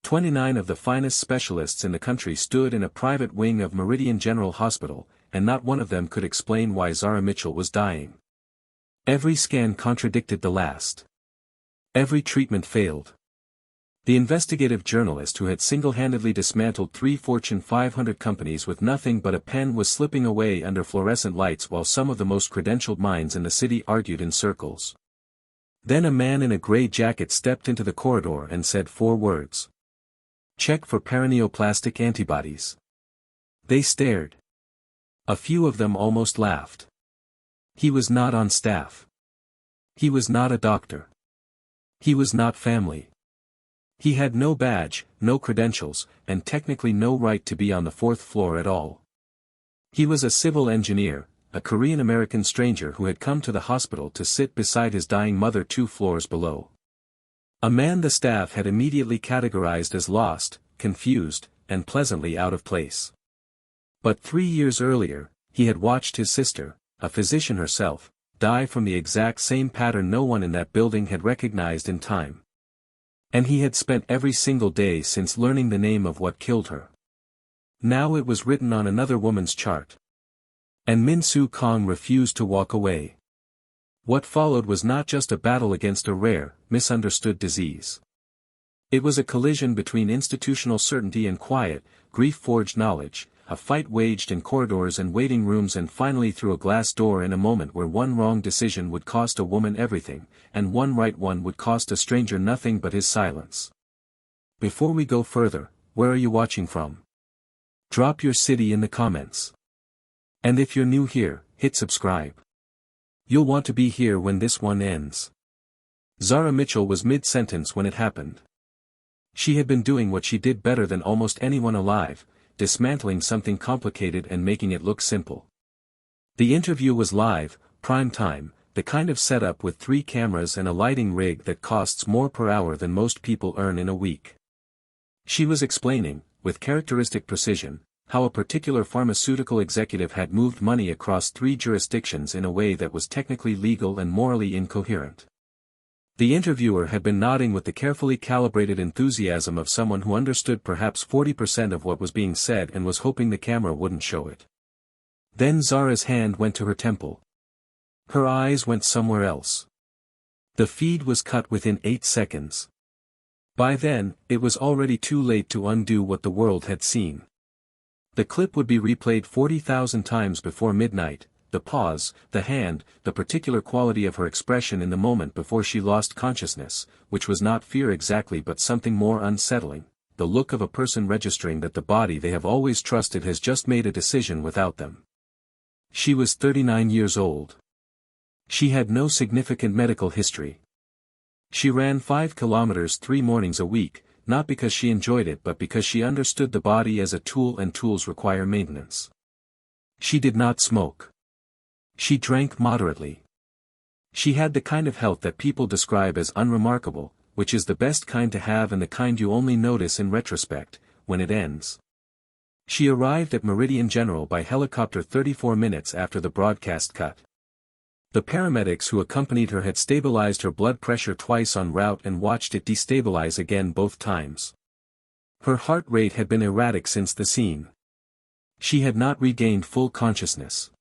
29 of the finest specialists in the country stood in a private wing of Meridian General Hospital, and not one of them could explain why Zara Mitchell was dying. Every scan contradicted the last. Every treatment failed. The investigative journalist who had single-handedly dismantled 3 Fortune 500 companies with nothing but a pen was slipping away under fluorescent lights while some of the most credentialed minds in the city argued in circles. Then a man in a gray jacket stepped into the corridor and said 4 words. "Check for paraneoplastic antibodies." They stared. A few of them almost laughed. He was not on staff. He was not a doctor. He was not family. He had no badge, no credentials, and technically no right to be on the 4th floor at all. He was a civil engineer, a Korean-American stranger who had come to the hospital to sit beside his dying mother 2 floors below. A man the staff had immediately categorized as lost, confused, and pleasantly out of place. But 3 years earlier, he had watched his sister, a physician herself, die from the exact same pattern no one in that building had recognized in time. And he had spent every single day since learning the name of what killed her. Now it was written on another woman's chart. And Min Soo Kong refused to walk away. What followed was not just a battle against a rare, misunderstood disease. It was a collision between institutional certainty and quiet, grief-forged knowledge, a fight waged in corridors and waiting rooms and finally through a glass door in a moment where one wrong decision would cost a woman everything, and one right one would cost a stranger nothing but his silence. Before we go further, where are you watching from? Drop your city in the comments. And if you're new here, hit subscribe. You'll want to be here when this one ends. Zara Mitchell was mid-sentence when it happened. She had been doing what she did better than almost anyone alive, dismantling something complicated and making it look simple. The interview was live, prime time, the kind of setup with 3 cameras and a lighting rig that costs more per hour than most people earn in a week. She was explaining, with characteristic precision, how a particular pharmaceutical executive had moved money across 3 jurisdictions in a way that was technically legal and morally incoherent. The interviewer had been nodding with the carefully calibrated enthusiasm of someone who understood perhaps 40% of what was being said and was hoping the camera wouldn't show it. Then Zara's hand went to her temple. Her eyes went somewhere else. The feed was cut within 8 seconds. By then, it was already too late to undo what the world had seen. The clip would be replayed 40,000 times before midnight. The pause, the hand, the particular quality of her expression in the moment before she lost consciousness, which was not fear exactly but something more unsettling, the look of a person registering that the body they have always trusted has just made a decision without them. She was 39 years old. She had no significant medical history. She ran 5 kilometers 3 mornings a week, not because she enjoyed it but because she understood the body as a tool and tools require maintenance. She did not smoke. She drank moderately. She had the kind of health that people describe as unremarkable, which is the best kind to have and the kind you only notice in retrospect, when it ends. She arrived at Meridian General by helicopter 34 minutes after the broadcast cut. The paramedics who accompanied her had stabilized her blood pressure twice en route and watched it destabilize again both times. Her heart rate had been erratic since the scene. She had not regained full consciousness.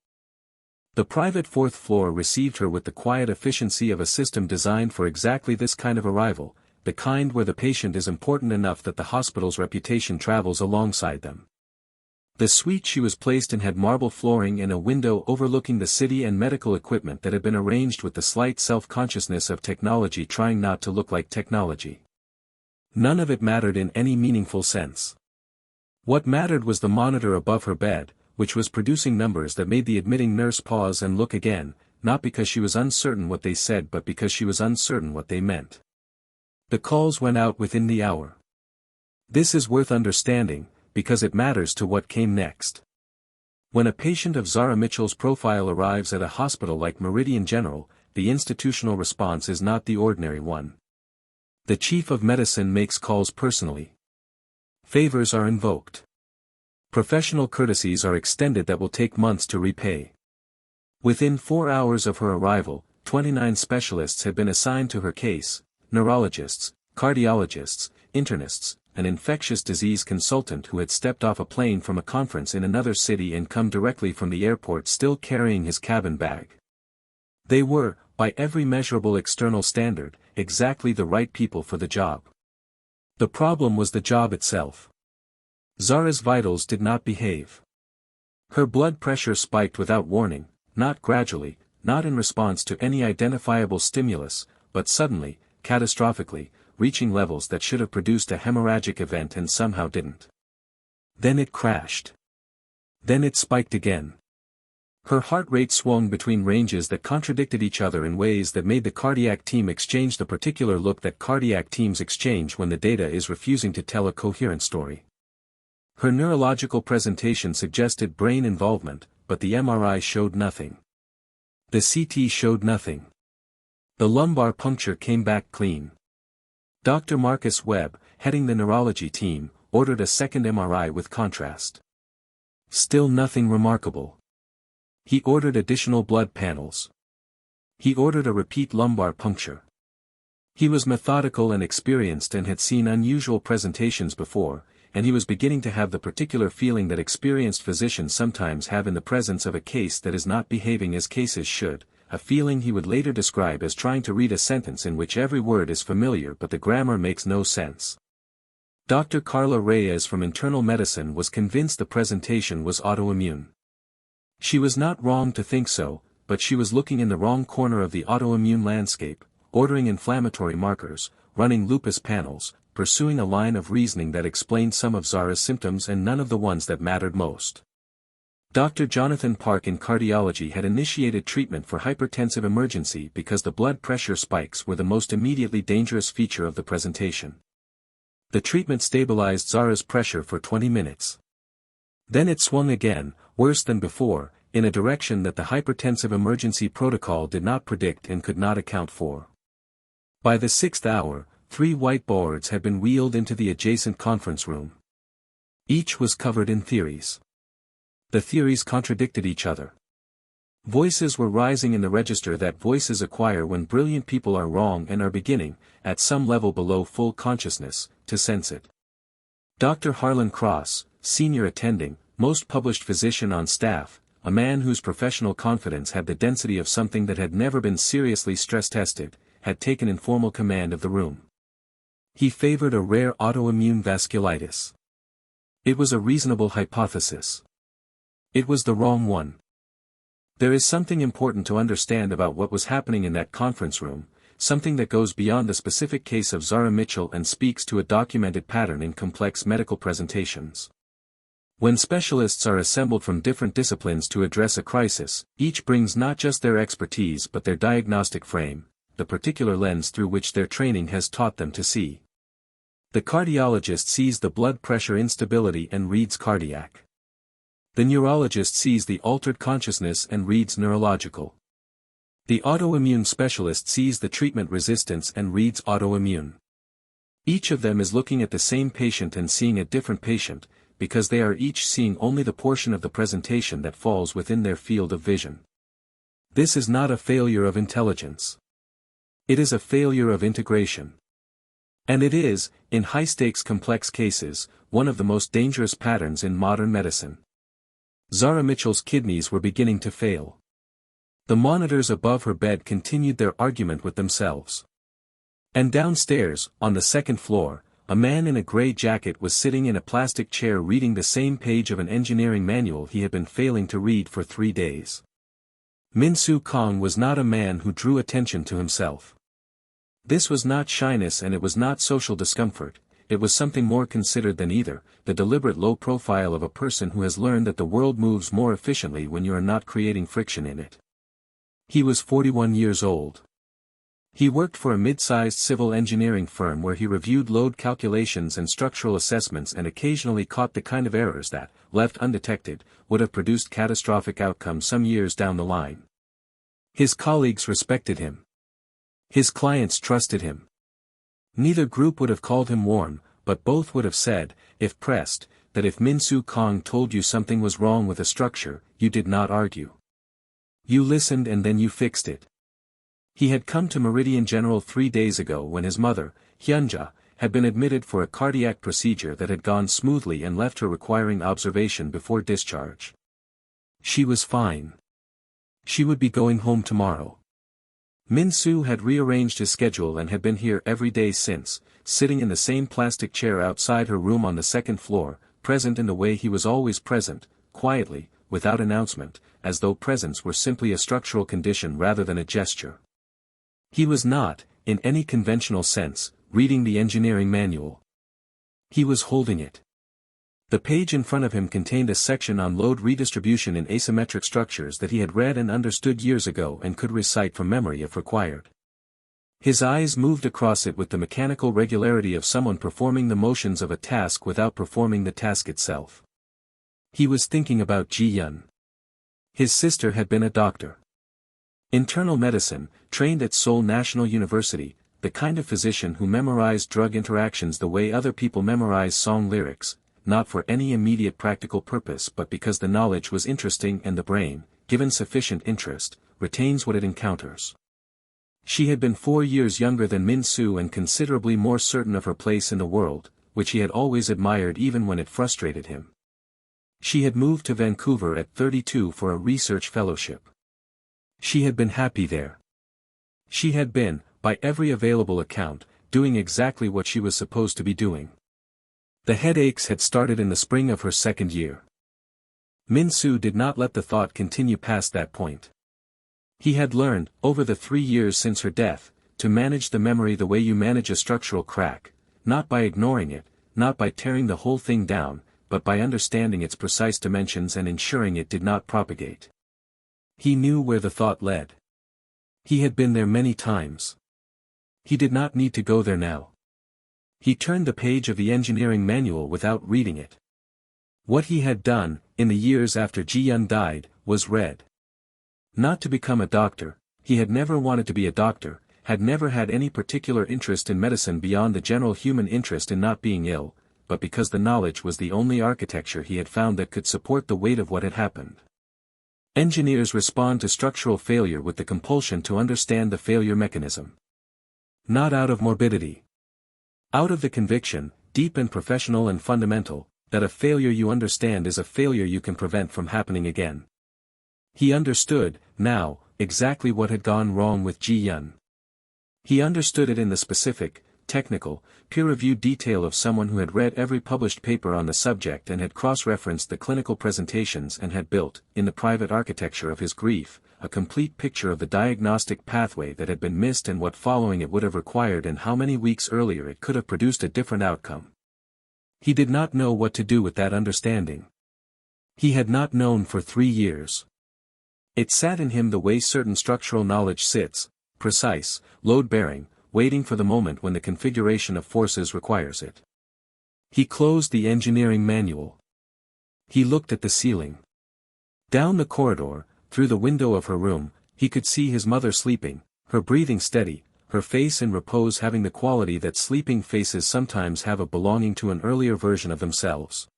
The private 4th floor received her with the quiet efficiency of a system designed for exactly this kind of arrival, the kind where the patient is important enough that the hospital's reputation travels alongside them. The suite she was placed in had marble flooring and a window overlooking the city and medical equipment that had been arranged with the slight self-consciousness of technology trying not to look like technology. None of it mattered in any meaningful sense. What mattered was the monitor above her bed, which was producing numbers that made the admitting nurse pause and look again, not because she was uncertain what they said but because she was uncertain what they meant. The calls went out within the hour. This is worth understanding, because it matters to what came next. When a patient of Zara Mitchell's profile arrives at a hospital like Meridian General, the institutional response is not the ordinary one. The chief of medicine makes calls personally. Favors are invoked. Professional courtesies are extended that will take months to repay. Within 4 hours of her arrival, 29 specialists had been assigned to her case, neurologists, cardiologists, internists, an infectious disease consultant who had stepped off a plane from a conference in another city and come directly from the airport still carrying his cabin bag. They were, by every measurable external standard, exactly the right people for the job. The problem was the job itself. Zara's vitals did not behave. Her blood pressure spiked without warning, not gradually, not in response to any identifiable stimulus, but suddenly, catastrophically, reaching levels that should have produced a hemorrhagic event and somehow didn't. Then it crashed. Then it spiked again. Her heart rate swung between ranges that contradicted each other in ways that made the cardiac team exchange the particular look that cardiac teams exchange when the data is refusing to tell a coherent story. Her neurological presentation suggested brain involvement, but the MRI showed nothing. The CT showed nothing. The lumbar puncture came back clean. Dr. Marcus Webb, heading the neurology team, ordered a second MRI with contrast. Still nothing remarkable. He ordered additional blood panels. He ordered a repeat lumbar puncture. He was methodical and experienced and had seen unusual presentations before, and he was beginning to have the particular feeling that experienced physicians sometimes have in the presence of a case that is not behaving as cases should, a feeling he would later describe as trying to read a sentence in which every word is familiar but the grammar makes no sense. Dr. Carla Reyes from internal medicine was convinced the presentation was autoimmune. She was not wrong to think so, but she was looking in the wrong corner of the autoimmune landscape, ordering inflammatory markers, running lupus panels, pursuing a line of reasoning that explained some of Zara's symptoms and none of the ones that mattered most. Dr. Jonathan Park in cardiology had initiated treatment for hypertensive emergency because the blood pressure spikes were the most immediately dangerous feature of the presentation. The treatment stabilized Zara's pressure for 20 minutes. Then it swung again, worse than before, in a direction that the hypertensive emergency protocol did not predict and could not account for. By the 6th hour, 3 whiteboards had been wheeled into the adjacent conference room. Each was covered in theories. The theories contradicted each other. Voices were rising in the register that voices acquire when brilliant people are wrong and are beginning, at some level below full consciousness, to sense it. Dr. Harlan Cross, senior attending, most published physician on staff, a man whose professional confidence had the density of something that had never been seriously stress-tested, had taken informal command of the room. He favored a rare autoimmune vasculitis. It was a reasonable hypothesis. It was the wrong one. There is something important to understand about what was happening in that conference room, something that goes beyond the specific case of Zara Mitchell and speaks to a documented pattern in complex medical presentations. When specialists are assembled from different disciplines to address a crisis, each brings not just their expertise but their diagnostic frame, the particular lens through which their training has taught them to see. The cardiologist sees the blood pressure instability and reads cardiac. The neurologist sees the altered consciousness and reads neurological. The autoimmune specialist sees the treatment resistance and reads autoimmune. Each of them is looking at the same patient and seeing a different patient, because they are each seeing only the portion of the presentation that falls within their field of vision. This is not a failure of intelligence. It is a failure of integration. And it is, in high-stakes complex cases, one of the most dangerous patterns in modern medicine. Zara Mitchell's kidneys were beginning to fail. The monitors above her bed continued their argument with themselves. And downstairs, on the second floor, a man in a gray jacket was sitting in a plastic chair reading the same page of an engineering manual he had been failing to read for 3 days. Min-Soo Kong was not a man who drew attention to himself. This was not shyness and it was not social discomfort. It was something more considered than either, the deliberate low profile of a person who has learned that the world moves more efficiently when you are not creating friction in it. He was 41 years old. He worked for a mid-sized civil engineering firm where he reviewed load calculations and structural assessments and occasionally caught the kind of errors that, left undetected, would have produced catastrophic outcomes some years down the line. His colleagues respected him. His clients trusted him. Neither group would have called him warm, but both would have said, if pressed, that if Min-Soo Kong told you something was wrong with a structure, you did not argue. You listened and then you fixed it. He had come to Meridian General 3 days ago when his mother, Hyunja, had been admitted for a cardiac procedure that had gone smoothly and left her requiring observation before discharge. She was fine. She would be going home tomorrow. Min-soo had rearranged his schedule and had been here every day since, sitting in the same plastic chair outside her room on the second floor, present in the way he was always present, quietly, without announcement, as though presence were simply a structural condition rather than a gesture. He was not, in any conventional sense, reading the engineering manual. He was holding it. The page in front of him contained a section on load redistribution in asymmetric structures that he had read and understood years ago and could recite from memory if required. His eyes moved across it with the mechanical regularity of someone performing the motions of a task without performing the task itself. He was thinking about Ji-yun. His sister had been a doctor. Internal medicine, trained at Seoul National University, the kind of physician who memorized drug interactions the way other people memorize song lyrics, not for any immediate practical purpose but because the knowledge was interesting and the brain, given sufficient interest, retains what it encounters. She had been 4 years younger than Min-soo and considerably more certain of her place in the world, which he had always admired even when it frustrated him. She had moved to Vancouver at 32 for a research fellowship. She had been happy there. She had been, by every available account, doing exactly what she was supposed to be doing. The headaches had started in the spring of her second year. Min-soo did not let the thought continue past that point. He had learned, over the 3 years since her death, to manage the memory the way you manage a structural crack, not by ignoring it, not by tearing the whole thing down, but by understanding its precise dimensions and ensuring it did not propagate. He knew where the thought led. He had been there many times. He did not need to go there now. He turned the page of the engineering manual without reading it. What he had done, in the years after Ji-yun died, was read. Not to become a doctor, he had never wanted to be a doctor, had never had any particular interest in medicine beyond the general human interest in not being ill, but because the knowledge was the only architecture he had found that could support the weight of what had happened. Engineers respond to structural failure with the compulsion to understand the failure mechanism. Not out of morbidity. Out of the conviction, deep and professional and fundamental, that a failure you understand is a failure you can prevent from happening again. He understood, now, exactly what had gone wrong with Ji-yun. He understood it in the specific, technical, peer-reviewed detail of someone who had read every published paper on the subject and had cross-referenced the clinical presentations and had built, in the private architecture of his grief, a complete picture of the diagnostic pathway that had been missed and what following it would have required and how many weeks earlier it could have produced a different outcome. He did not know what to do with that understanding. He had not known for 3 years. It sat in him the way certain structural knowledge sits, precise, load-bearing, waiting for the moment when the configuration of forces requires it. He closed the engineering manual. He looked at the ceiling. Down the corridor, through the window of her room, he could see his mother sleeping, her breathing steady, her face in repose having the quality that sleeping faces sometimes have of belonging to an earlier version of themselves.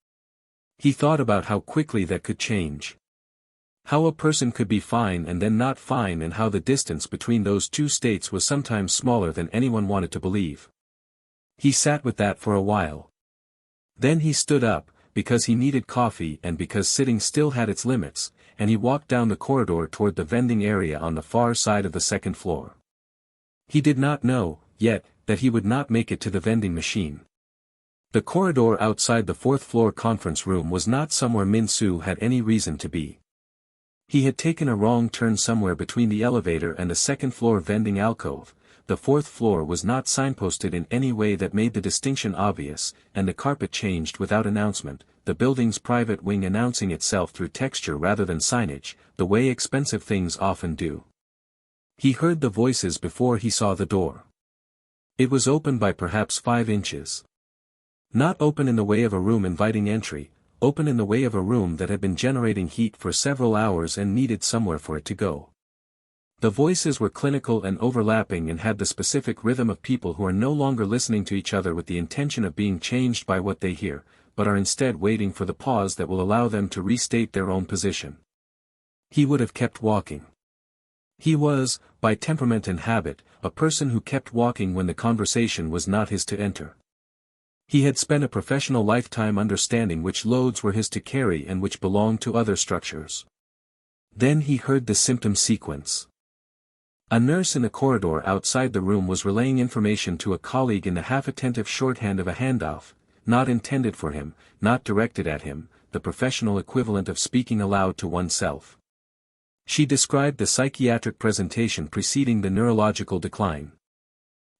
He thought about how quickly that could change. How a person could be fine and then not fine and how the distance between those two states was sometimes smaller than anyone wanted to believe. He sat with that for a while. Then he stood up, because he needed coffee and because sitting still had its limits, and he walked down the corridor toward the vending area on the far side of the second floor. He did not know, yet, that he would not make it to the vending machine. The corridor outside the fourth-floor conference room was not somewhere Min-soo had any reason to be. He had taken a wrong turn somewhere between the elevator and the second-floor vending alcove. The fourth floor was not signposted in any way that made the distinction obvious, and the carpet changed without announcement, the building's private wing announcing itself through texture rather than signage, the way expensive things often do. He heard the voices before he saw the door. It was open by perhaps 5 inches. Not open in the way of a room inviting entry, open in the way of a room that had been generating heat for several hours and needed somewhere for it to go. The voices were clinical and overlapping and had the specific rhythm of people who are no longer listening to each other with the intention of being changed by what they hear, but are instead waiting for the pause that will allow them to restate their own position. He would have kept walking. He was, by temperament and habit, a person who kept walking when the conversation was not his to enter. He had spent a professional lifetime understanding which loads were his to carry and which belonged to other structures. Then he heard the symptom sequence. A nurse in the corridor outside the room was relaying information to a colleague in the half-attentive shorthand of a handoff, not intended for him, not directed at him, the professional equivalent of speaking aloud to oneself. She described the psychiatric presentation preceding the neurological decline.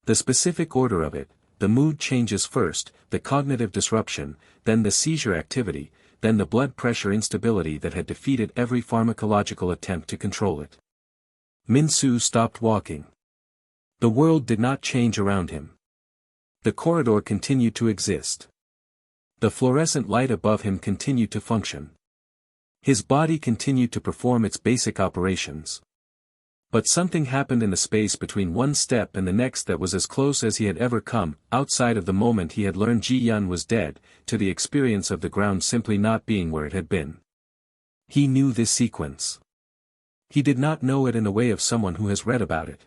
The specific order of it: the mood changes first, the cognitive disruption, then the seizure activity, then the blood pressure instability that had defeated every pharmacological attempt to control it. Min-soo stopped walking. The world did not change around him. The corridor continued to exist. The fluorescent light above him continued to function. His body continued to perform its basic operations. But something happened in the space between one step and the next that was as close as he had ever come, outside of the moment he had learned Ji-yun was dead, to the experience of the ground simply not being where it had been. He knew this sequence. He did not know it in the way of someone who has read about it.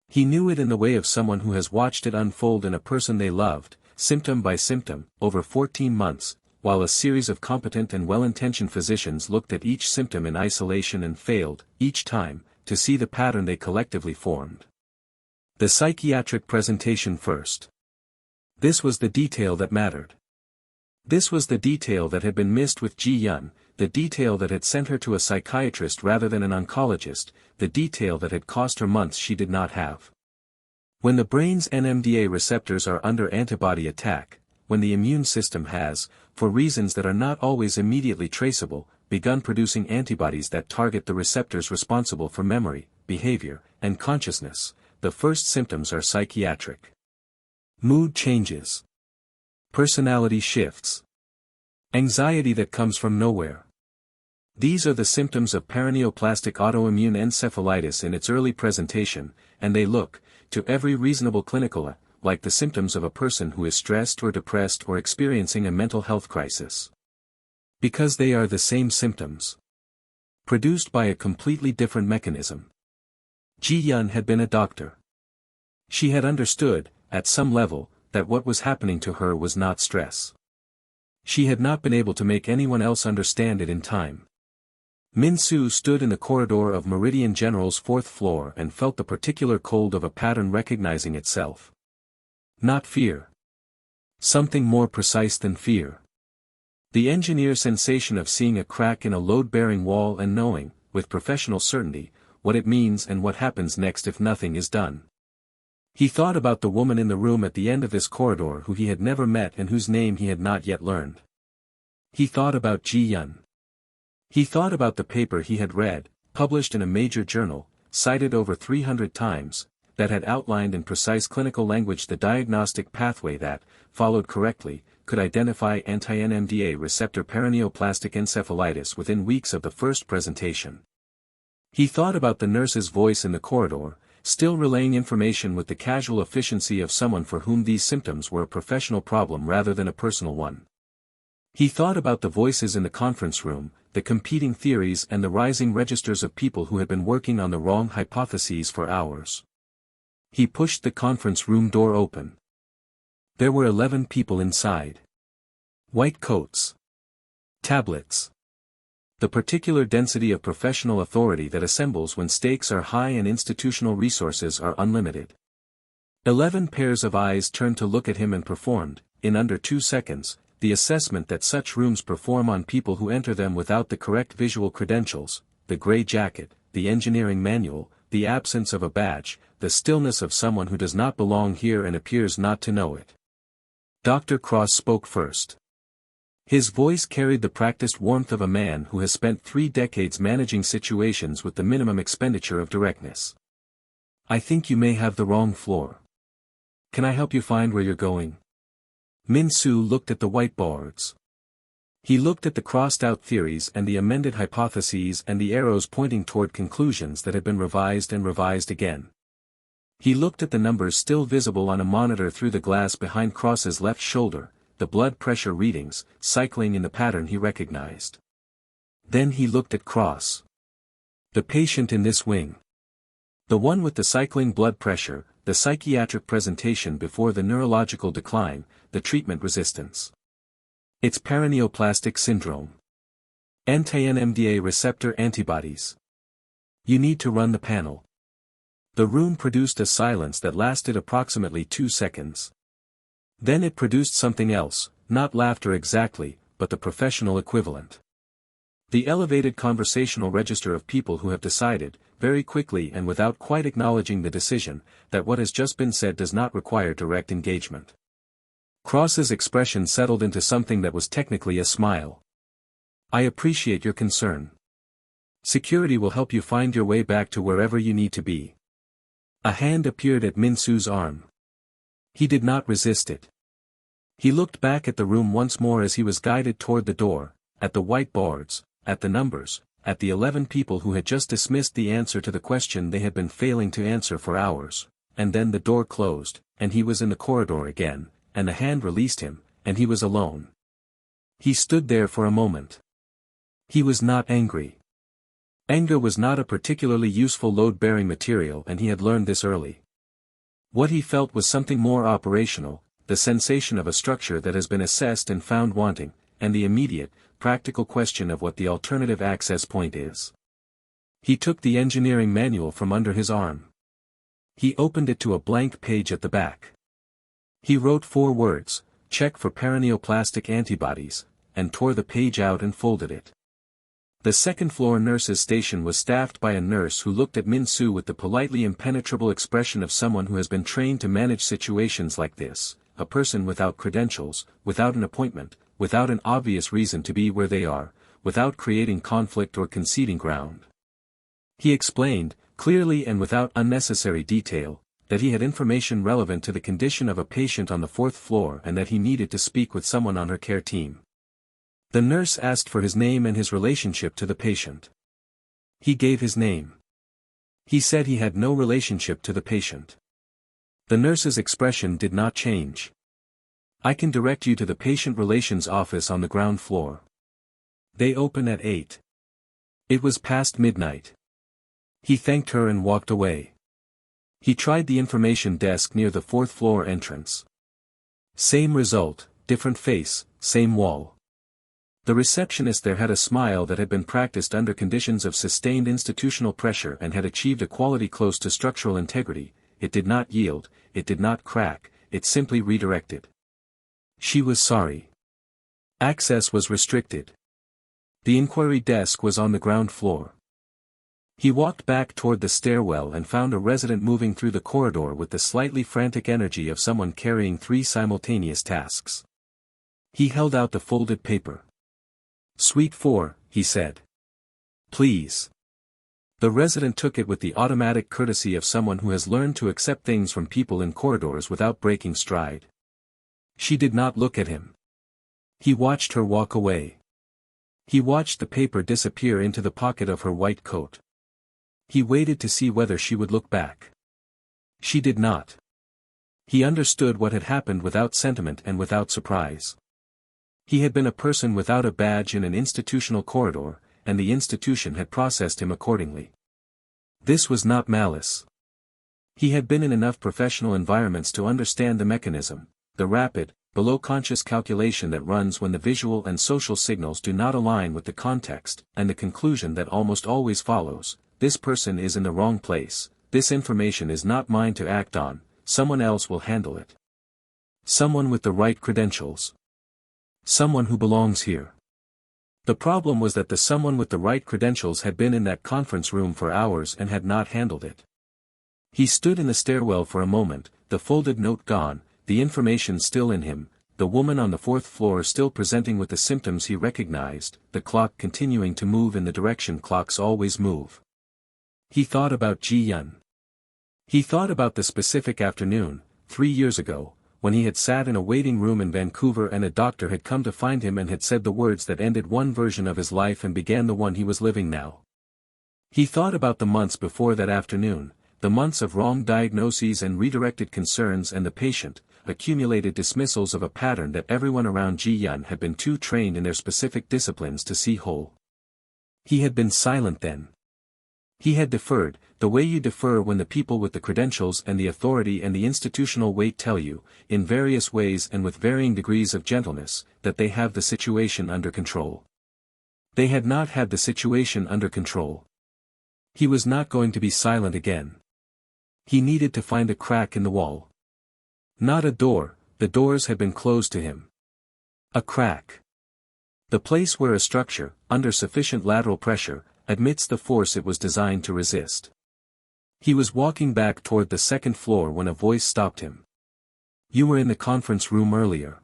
He knew it in the way of someone who has watched it unfold in a person they loved, symptom by symptom, over 14 months, while a series of competent and well-intentioned physicians looked at each symptom in isolation and failed, each time, to see the pattern they collectively formed. The psychiatric presentation first. This was the detail that mattered. This was the detail that had been missed with Ji-yun, the detail that had sent her to a psychiatrist rather than an oncologist, the detail that had cost her months she did not have. When the brain's NMDA receptors are under antibody attack, when the immune system has, for reasons that are not always immediately traceable, begun producing antibodies that target the receptors responsible for memory, behavior, and consciousness, the first symptoms are psychiatric. Mood changes. Personality shifts. Anxiety that comes from nowhere. These are the symptoms of paraneoplastic autoimmune encephalitis in its early presentation, and they look, to every reasonable clinical, like the symptoms of a person who is stressed or depressed or experiencing a mental health crisis. Because they are the same symptoms. Produced by a completely different mechanism. Ji-yun had been a doctor. She had understood, at some level, that what was happening to her was not stress. She had not been able to make anyone else understand it in time. Min-soo stood in the corridor of Meridian General's 4th floor and felt the particular cold of a pattern recognizing itself. Not fear. Something more precise than fear. The engineer's sensation of seeing a crack in a load-bearing wall and knowing, with professional certainty, what it means and what happens next if nothing is done. He thought about the woman in the room at the end of this corridor who he had never met and whose name he had not yet learned. He thought about Ji-yun. He thought about the paper he had read, published in a major journal, cited over 300 times, that had outlined in precise clinical language the diagnostic pathway that, followed correctly, could identify anti-NMDA receptor paraneoplastic encephalitis within weeks of the first presentation. He thought about the nurse's voice in the corridor, still relaying information with the casual efficiency of someone for whom these symptoms were a professional problem rather than a personal one. He thought about the voices in the conference room, the competing theories and the rising registers of people who had been working on the wrong hypotheses for hours. He pushed the conference room door open. There were 11 people inside. White coats. Tablets. The particular density of professional authority that assembles when stakes are high and institutional resources are unlimited. 11 pairs of eyes turned to look at him and performed, in under 2 seconds, the assessment that such rooms perform on people who enter them without the correct visual credentials, the gray jacket, the engineering manual, the absence of a badge, the stillness of someone who does not belong here and appears not to know it. Dr. Cross spoke first. His voice carried the practiced warmth of a man who has spent 3 decades managing situations with the minimum expenditure of directness. I think you may have the wrong floor. Can I help you find where you're going? Min-soo looked at the whiteboards. He looked at the crossed-out theories and the amended hypotheses and the arrows pointing toward conclusions that had been revised and revised again. He looked at the numbers still visible on a monitor through the glass behind Cross's left shoulder, the blood pressure readings, cycling in the pattern he recognized. Then he looked at Cross. The patient in this wing. The one with the cycling blood pressure, the psychiatric presentation before the neurological decline, the treatment resistance. It's paraneoplastic syndrome. Anti-NMDA receptor antibodies. You need to run the panel. The room produced a silence that lasted approximately 2 seconds. Then it produced something else, not laughter exactly, but the professional equivalent. The elevated conversational register of people who have decided, very quickly and without quite acknowledging the decision, that what has just been said does not require direct engagement. Cross's expression settled into something that was technically a smile. I appreciate your concern. Security will help you find your way back to wherever you need to be. A hand appeared at Min-soo's arm. He did not resist it. He looked back at the room once more as he was guided toward the door, at the whiteboards, at the numbers, at the 11 people who had just dismissed the answer to the question they had been failing to answer for hours, and then the door closed, and he was in the corridor again, and the hand released him, and he was alone. He stood there for a moment. He was not angry. Anger was not a particularly useful load-bearing material, and he had learned this early. What he felt was something more operational, the sensation of a structure that has been assessed and found wanting, and the immediate, practical question of what the alternative access point is. He took the engineering manual from under his arm. He opened it to a blank page at the back. He wrote 4 words, check for paraneoplastic antibodies, and tore the page out and folded it. The second-floor nurse's station was staffed by a nurse who looked at Min-soo with the politely impenetrable expression of someone who has been trained to manage situations like this, a person without credentials, without an appointment, without an obvious reason to be where they are, without creating conflict or conceding ground. He explained, clearly and without unnecessary detail, that he had information relevant to the condition of a patient on the 4th floor and that he needed to speak with someone on her care team. The nurse asked for his name and his relationship to the patient. He gave his name. He said he had no relationship to the patient. The nurse's expression did not change. I can direct you to the patient relations office on the ground floor. They open at 8. It was past midnight. He thanked her and walked away. He tried the information desk near the 4th floor entrance. Same result, different face, same wall. The receptionist there had a smile that had been practiced under conditions of sustained institutional pressure and had achieved a quality close to structural integrity. It did not yield, it did not crack, it simply redirected. She was sorry. Access was restricted. The inquiry desk was on the ground floor. He walked back toward the stairwell and found a resident moving through the corridor with the slightly frantic energy of someone carrying 3 simultaneous tasks. He held out the folded paper. Suite 4, he said. Please. The resident took it with the automatic courtesy of someone who has learned to accept things from people in corridors without breaking stride. She did not look at him. He watched her walk away. He watched the paper disappear into the pocket of her white coat. He waited to see whether she would look back. She did not. He understood what had happened without sentiment and without surprise. He had been a person without a badge in an institutional corridor, and the institution had processed him accordingly. This was not malice. He had been in enough professional environments to understand the mechanism, the rapid, below-conscious calculation that runs when the visual and social signals do not align with the context, and the conclusion that almost always follows: this person is in the wrong place, this information is not mine to act on, someone else will handle it. Someone with the right credentials. Someone who belongs here. The problem was that the someone with the right credentials had been in that conference room for hours and had not handled it. He stood in the stairwell for a moment, the folded note gone, the information still in him, the woman on the 4th floor still presenting with the symptoms he recognized, the clock continuing to move in the direction clocks always move. He thought about Ji-yun. He thought about the specific afternoon, 3 years ago, when he had sat in a waiting room in Vancouver and a doctor had come to find him and had said the words that ended one version of his life and began the one he was living now. He thought about the months before that afternoon, the months of wrong diagnoses and redirected concerns and the patient, accumulated dismissals of a pattern that everyone around Ji-yun had been too trained in their specific disciplines to see whole. He had been silent then. He had deferred, the way you defer when the people with the credentials and the authority and the institutional weight tell you, in various ways and with varying degrees of gentleness, that they have the situation under control. They had not had the situation under control. He was not going to be silent again. He needed to find a crack in the wall. Not a door, the doors had been closed to him. A crack. The place where a structure, under sufficient lateral pressure, admits the force it was designed to resist. He was walking back toward the second floor when a voice stopped him. You were in the conference room earlier.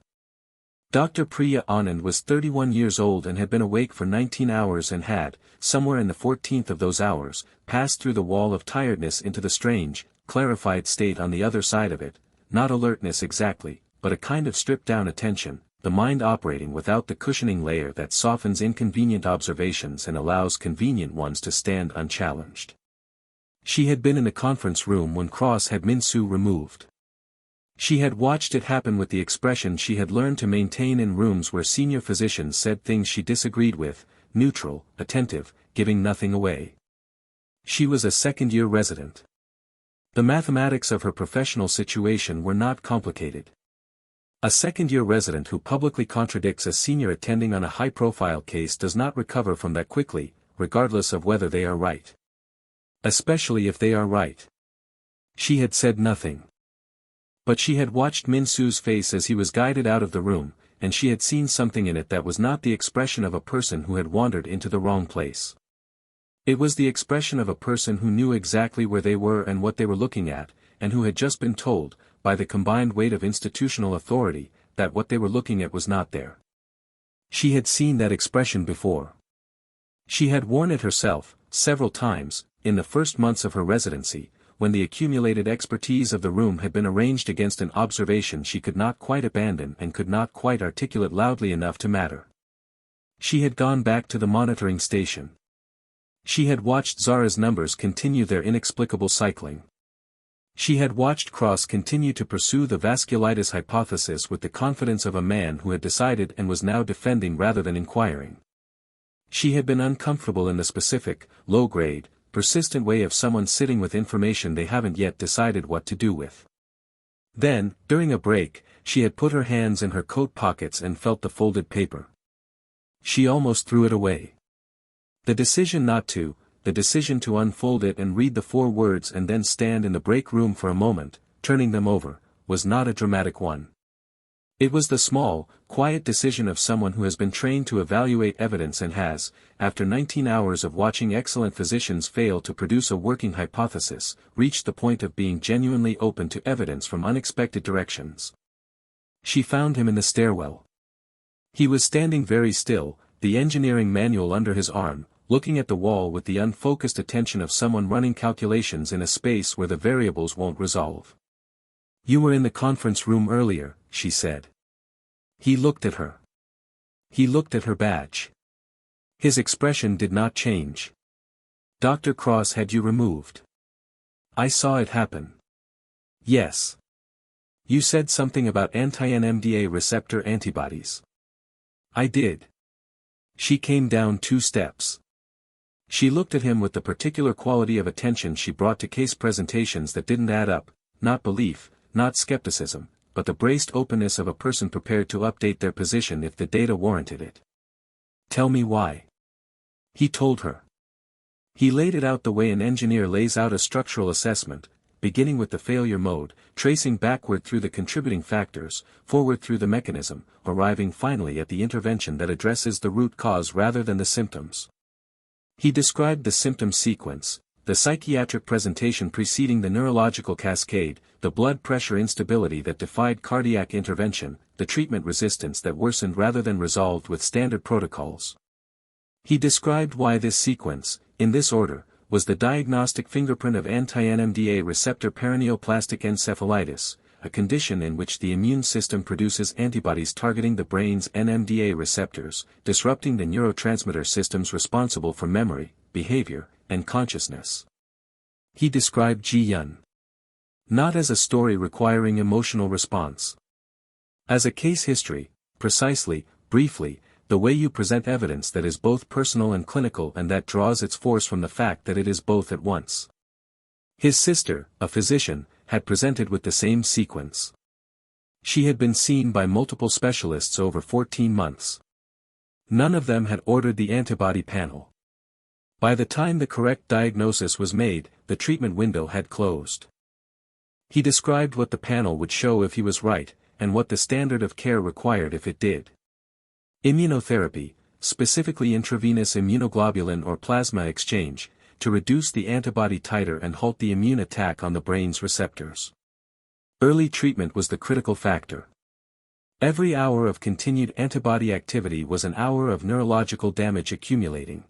Dr. Priya Anand was 31 years old and had been awake for 19 hours and had, somewhere in the 14th of those hours, passed through the wall of tiredness into the strange, clarified state on the other side of it, not alertness exactly, but a kind of stripped-down attention, the mind operating without the cushioning layer that softens inconvenient observations and allows convenient ones to stand unchallenged. She had been in the conference room when Cross had Minsu removed. She had watched it happen with the expression she had learned to maintain in rooms where senior physicians said things she disagreed with, neutral, attentive, giving nothing away. She was a second-year resident. The mathematics of her professional situation were not complicated. A second-year resident who publicly contradicts a senior attending on a high-profile case does not recover from that quickly, regardless of whether they are right. Especially if they are right. She had said nothing. But she had watched Minsu's face as he was guided out of the room, and she had seen something in it that was not the expression of a person who had wandered into the wrong place. It was the expression of a person who knew exactly where they were and what they were looking at, and who had just been told, by the combined weight of institutional authority, that what they were looking at was not there. She had seen that expression before. She had worn it herself, several times, in the first months of her residency, when the accumulated expertise of the room had been arranged against an observation she could not quite abandon and could not quite articulate loudly enough to matter. She had gone back to the monitoring station. She had watched Zara's numbers continue their inexplicable cycling. She had watched Cross continue to pursue the vasculitis hypothesis with the confidence of a man who had decided and was now defending rather than inquiring. She had been uncomfortable in the specific, low-grade, persistent way of someone sitting with information they haven't yet decided what to do with. Then, during a break, she had put her hands in her coat pockets and felt the folded paper. She almost threw it away. The decision not to, the decision to unfold it and read the 4 words and then stand in the break room for a moment, turning them over, was not a dramatic one. It was the small, quiet decision of someone who has been trained to evaluate evidence and has, after 19 hours of watching excellent physicians fail to produce a working hypothesis, reached the point of being genuinely open to evidence from unexpected directions. She found him in the stairwell. He was standing very still, the engineering manual under his arm, looking at the wall with the unfocused attention of someone running calculations in a space where the variables won't resolve. You were in the conference room earlier, she said. He looked at her. He looked at her badge. His expression did not change. Dr. Cross had you removed. I saw it happen. Yes. You said something about anti-NMDA receptor antibodies. I did. She came down 2 steps. She looked at him with the particular quality of attention she brought to case presentations that didn't add up, not belief, not skepticism, but the braced openness of a person prepared to update their position if the data warranted it. Tell me why. He told her. He laid it out the way an engineer lays out a structural assessment, beginning with the failure mode, tracing backward through the contributing factors, forward through the mechanism, arriving finally at the intervention that addresses the root cause rather than the symptoms. He described the symptom sequence, the psychiatric presentation preceding the neurological cascade, the blood pressure instability that defied cardiac intervention, the treatment resistance that worsened rather than resolved with standard protocols. He described why this sequence, in this order, was the diagnostic fingerprint of anti-NMDA receptor paraneoplastic encephalitis, a condition in which the immune system produces antibodies targeting the brain's NMDA receptors, disrupting the neurotransmitter systems responsible for memory, behavior, and consciousness. He described Ji-yun not as a story requiring emotional response. As a case history, precisely, briefly, the way you present evidence that is both personal and clinical and that draws its force from the fact that it is both at once. His sister, a physician, had presented with the same sequence. She had been seen by multiple specialists over 14 months. None of them had ordered the antibody panel. By the time the correct diagnosis was made, the treatment window had closed. He described what the panel would show if he was right, and what the standard of care required if it did. Immunotherapy, specifically intravenous immunoglobulin or plasma exchange, to reduce the antibody titer and halt the immune attack on the brain's receptors. Early treatment was the critical factor. Every hour of continued antibody activity was an hour of neurological damage accumulating.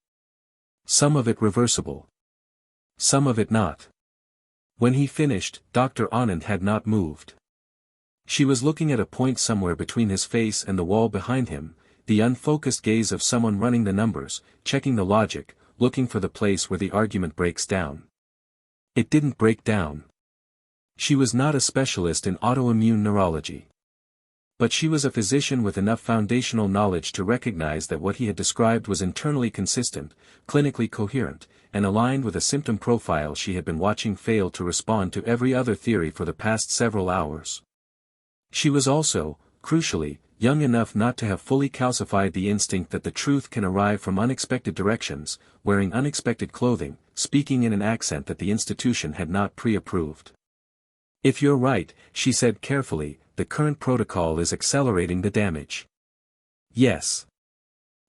Some of it reversible. Some of it not. When he finished, Dr. Anand had not moved. She was looking at a point somewhere between his face and the wall behind him, the unfocused gaze of someone running the numbers, checking the logic, looking for the place where the argument breaks down. It didn't break down. She was not a specialist in autoimmune neurology. But she was a physician with enough foundational knowledge to recognize that what he had described was internally consistent, clinically coherent, and aligned with a symptom profile she had been watching fail to respond to every other theory for the past several hours. She was also, crucially, young enough not to have fully calcified the instinct that the truth can arrive from unexpected directions, wearing unexpected clothing, speaking in an accent that the institution had not pre-approved. "If you're right," she said carefully, "the current protocol is accelerating the damage." Yes.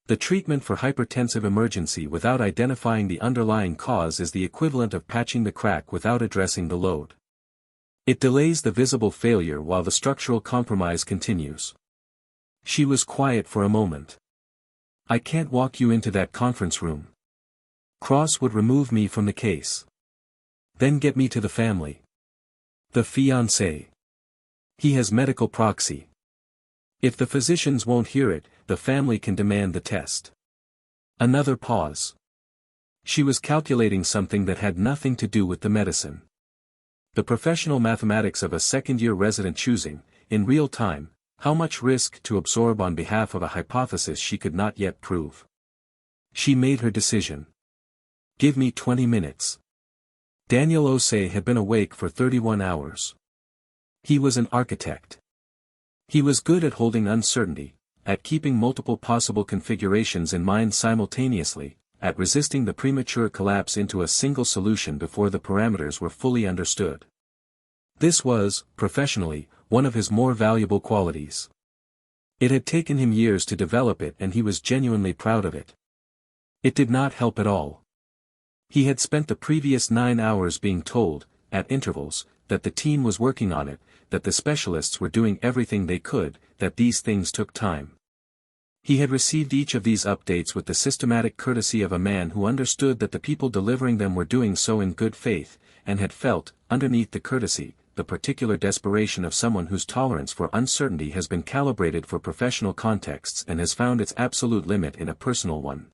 The treatment for hypertensive emergency without identifying the underlying cause is the equivalent of patching the crack without addressing the load. It delays the visible failure while the structural compromise continues. She was quiet for a moment. "I can't walk you into that conference room. Cross would remove me from the case. Then get me to the family. The fiancé. He has medical proxy. If the physicians won't hear it, the family can demand the test." Another pause. She was calculating something that had nothing to do with the medicine. The professional mathematics of a second-year resident choosing, in real time, how much risk to absorb on behalf of a hypothesis she could not yet prove. She made her decision. "Give me 20 minutes. Daniel Osei had been awake for 31 hours. He was an architect. He was good at holding uncertainty, at keeping multiple possible configurations in mind simultaneously, at resisting the premature collapse into a single solution before the parameters were fully understood. This was, professionally, one of his more valuable qualities. It had taken him years to develop it and he was genuinely proud of it. It did not help at all. He had spent the previous 9 hours being told, at intervals, that the team was working on it, that the specialists were doing everything they could, that these things took time. He had received each of these updates with the systematic courtesy of a man who understood that the people delivering them were doing so in good faith, and had felt, underneath the courtesy, the particular desperation of someone whose tolerance for uncertainty has been calibrated for professional contexts and has found its absolute limit in a personal one.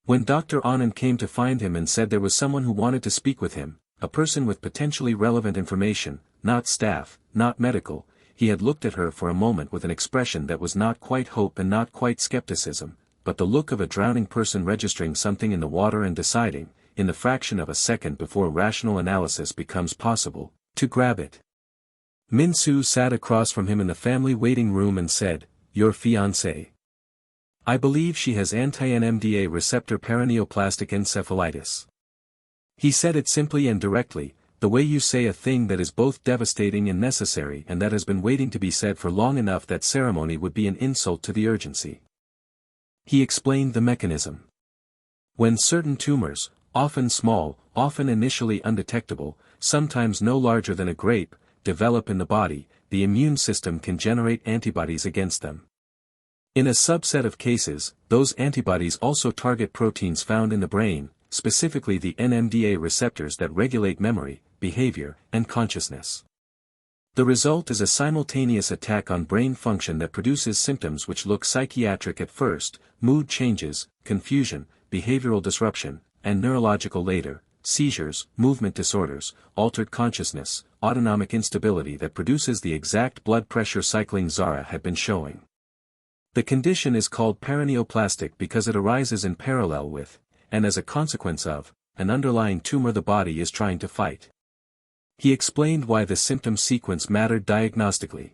When Dr. Anand came to find him and said there was someone who wanted to speak with him, a person with potentially relevant information, not staff, not medical, he had looked at her for a moment with an expression that was not quite hope and not quite skepticism, but the look of a drowning person registering something in the water and deciding, in the fraction of a second before rational analysis becomes possible, to grab it. Min Soo sat across from him in the family waiting room and said, "Your fiancée. I believe she has anti-NMDA receptor paraneoplastic encephalitis." He said it simply and directly, the way you say a thing that is both devastating and necessary and that has been waiting to be said for long enough that ceremony would be an insult to the urgency. He explained the mechanism. When certain tumors, often small, often initially undetectable, sometimes no larger than a grape, develop in the body, the immune system can generate antibodies against them. In a subset of cases, those antibodies also target proteins found in the brain, specifically the NMDA receptors that regulate memory, behavior, and consciousness. The result is a simultaneous attack on brain function that produces symptoms which look psychiatric at first, mood changes, confusion, behavioral disruption, and neurological later, seizures, movement disorders, altered consciousness, autonomic instability that produces the exact blood pressure cycling Zara had been showing. The condition is called paraneoplastic because it arises in parallel with, and as a consequence of, an underlying tumor the body is trying to fight. He explained why the symptom sequence mattered diagnostically.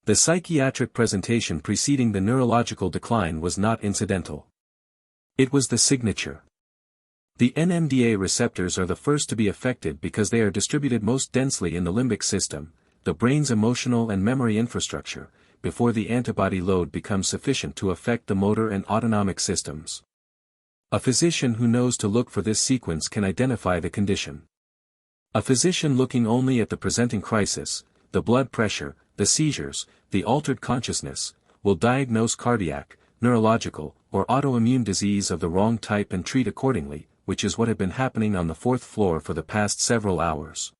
The psychiatric presentation preceding the neurological decline was not incidental. It was the signature. The NMDA receptors are the first to be affected because they are distributed most densely in the limbic system, the brain's emotional and memory infrastructure, before the antibody load becomes sufficient to affect the motor and autonomic systems. A physician who knows to look for this sequence can identify the condition. A physician looking only at the presenting crisis, the blood pressure, the seizures, the altered consciousness, will diagnose cardiac, neurological, or autoimmune disease of the wrong type and treat accordingly, which is what had been happening on the fourth floor for the past several hours.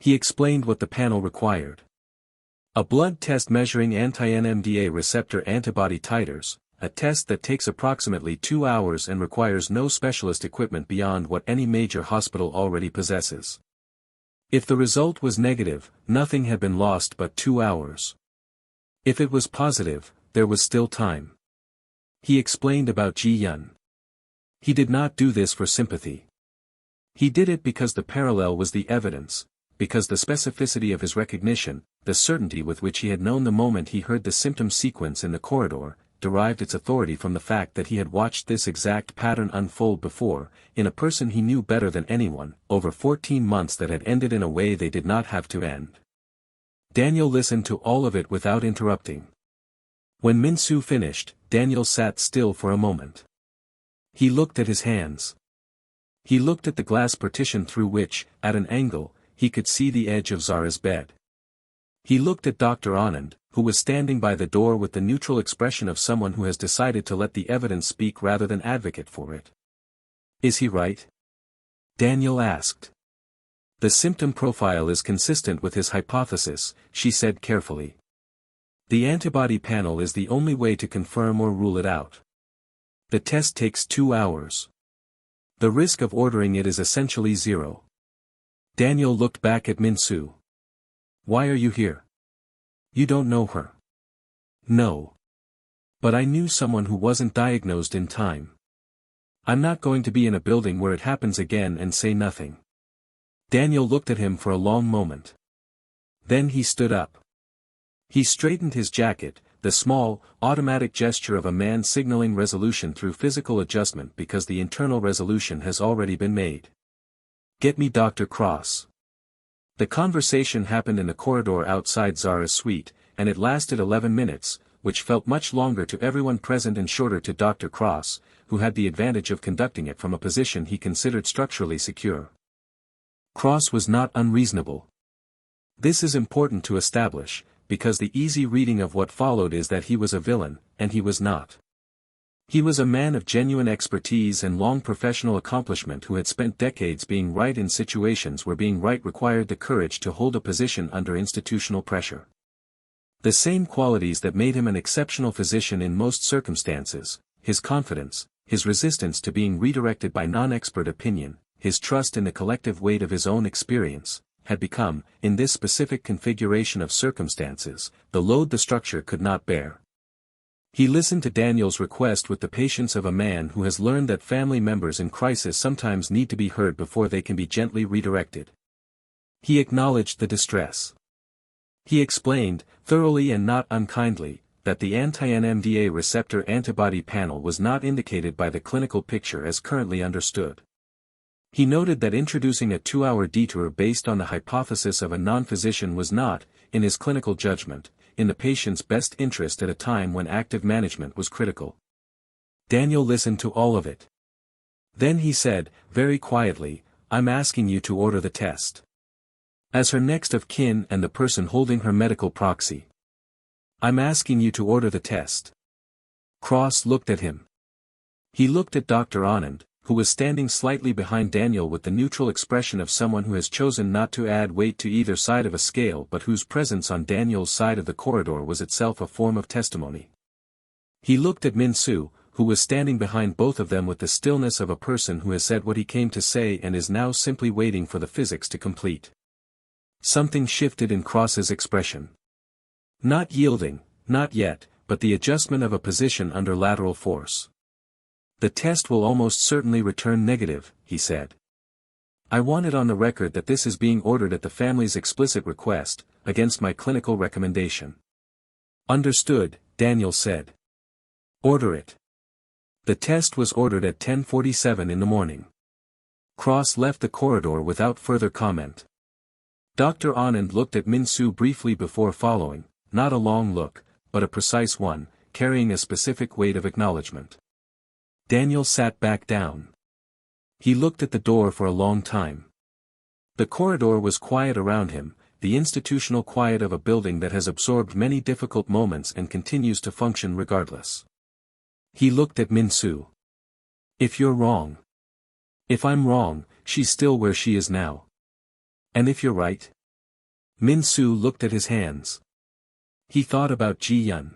He explained what the panel required. A blood test measuring anti-NMDA receptor antibody titers, a test that takes approximately 2 hours and requires no specialist equipment beyond what any major hospital already possesses. If the result was negative, nothing had been lost but 2 hours. If it was positive, there was still time. He explained about Ji Yun. He did not do this for sympathy. He did it because the parallel was the evidence, because the specificity of his recognition, the certainty with which he had known the moment he heard the symptom sequence in the corridor, derived its authority from the fact that he had watched this exact pattern unfold before, in a person he knew better than anyone, over 14 months that had ended in a way they did not have to end. Daniel listened to all of it without interrupting. When Min-soo finished, Daniel sat still for a moment. He looked at his hands. He looked at the glass partition through which, at an angle, he could see the edge of Zara's bed. He looked at Dr. Anand, who was standing by the door with the neutral expression of someone who has decided to let the evidence speak rather than advocate for it. Is he right? Daniel asked. The symptom profile is consistent with his hypothesis, she said carefully. The antibody panel is the only way to confirm or rule it out. The test takes 2 hours. The risk of ordering it is essentially zero. Daniel looked back at Min-soo. Why are you here? You don't know her. No. But I knew someone who wasn't diagnosed in time. I'm not going to be in a building where it happens again and say nothing. Daniel looked at him for a long moment. Then he stood up. He straightened his jacket, the small, automatic gesture of a man signaling resolution through physical adjustment because the internal resolution has already been made. Get me Dr. Cross. The conversation happened in the corridor outside Zara's suite, and it lasted 11 minutes, which felt much longer to everyone present and shorter to Dr. Cross, who had the advantage of conducting it from a position he considered structurally secure. Cross was not unreasonable. This is important to establish, because the easy reading of what followed is that he was a villain, and he was not. He was a man of genuine expertise and long professional accomplishment who had spent decades being right in situations where being right required the courage to hold a position under institutional pressure. The same qualities that made him an exceptional physician in most circumstances, his confidence, his resistance to being redirected by non-expert opinion, his trust in the collective weight of his own experience, had become, in this specific configuration of circumstances, the load the structure could not bear. He listened to Daniel's request with the patience of a man who has learned that family members in crisis sometimes need to be heard before they can be gently redirected. He acknowledged the distress. He explained, thoroughly and not unkindly, that the anti-NMDA receptor antibody panel was not indicated by the clinical picture as currently understood. He noted that introducing a 2-hour detour based on the hypothesis of a non-physician was not, in his clinical judgment, in the patient's best interest at a time when active management was critical. Daniel listened to all of it. Then he said, very quietly, I'm asking you to order the test. As her next of kin and the person holding her medical proxy. I'm asking you to order the test. Cross looked at him. He looked at Dr. Anand, who was standing slightly behind Daniel with the neutral expression of someone who has chosen not to add weight to either side of a scale but whose presence on Daniel's side of the corridor was itself a form of testimony. He looked at Min-soo, who was standing behind both of them with the stillness of a person who has said what he came to say and is now simply waiting for the physics to complete. Something shifted in Cross's expression. Not yielding, not yet, but the adjustment of a position under lateral force. The test will almost certainly return negative, he said. I want it on the record that this is being ordered at the family's explicit request, against my clinical recommendation. Understood, Daniel said. Order it. The test was ordered at 10:47 in the morning. Cross left the corridor without further comment. Dr. Anand looked at Min-soo briefly before following, not a long look, but a precise one, carrying a specific weight of acknowledgement. Daniel sat back down. He looked at the door for a long time. The corridor was quiet around him, the institutional quiet of a building that has absorbed many difficult moments and continues to function regardless. He looked at Min-soo. If you're wrong. If I'm wrong, she's still where she is now. And if you're right? Min-soo looked at his hands. He thought about Ji-yun.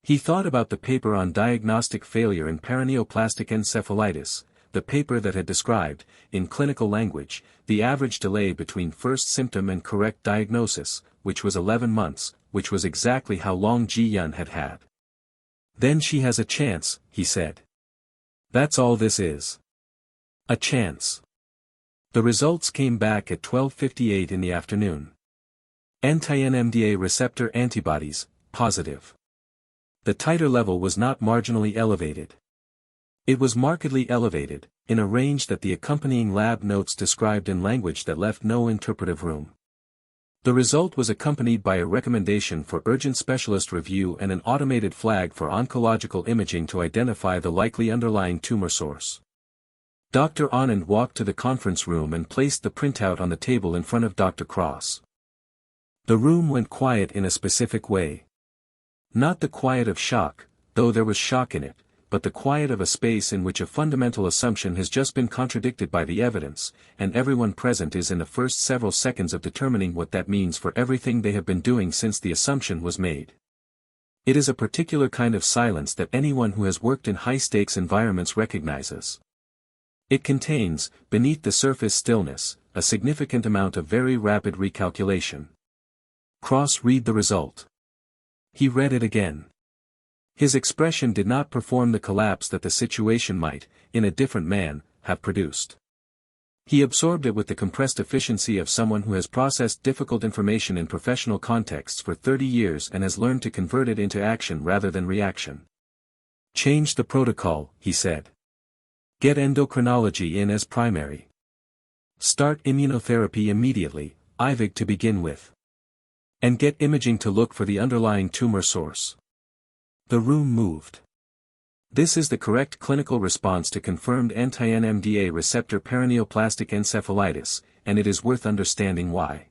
He thought about the paper on diagnostic failure in paraneoplastic encephalitis, the paper that had described, in clinical language, the average delay between first symptom and correct diagnosis, which was 11 months, which was exactly how long Ji-yun had had. Then she has a chance, he said. That's all this is. A chance. The results came back at 12:58 in the afternoon. Anti-NMDA receptor antibodies, positive. The titer level was not marginally elevated. It was markedly elevated, in a range that the accompanying lab notes described in language that left no interpretive room. The result was accompanied by a recommendation for urgent specialist review and an automated flag for oncological imaging to identify the likely underlying tumor source. Dr. Anand walked to the conference room and placed the printout on the table in front of Dr. Cross. The room went quiet in a specific way. Not the quiet of shock, though there was shock in it, but the quiet of a space in which a fundamental assumption has just been contradicted by the evidence, and everyone present is in the first several seconds of determining what that means for everything they have been doing since the assumption was made. It is a particular kind of silence that anyone who has worked in high-stakes environments recognizes. It contains, beneath the surface stillness, a significant amount of very rapid recalculation. Cross read the result. He read it again. His expression did not perform the collapse that the situation might, in a different man, have produced. He absorbed it with the compressed efficiency of someone who has processed difficult information in professional contexts for 30 years and has learned to convert it into action rather than reaction. Change the protocol, he said. Get endocrinology in as primary. Start immunotherapy immediately, IVIG to begin with. And get imaging to look for the underlying tumor source. The room moved. This is the correct clinical response to confirmed anti-NMDA receptor paraneoplastic encephalitis, and it is worth understanding why.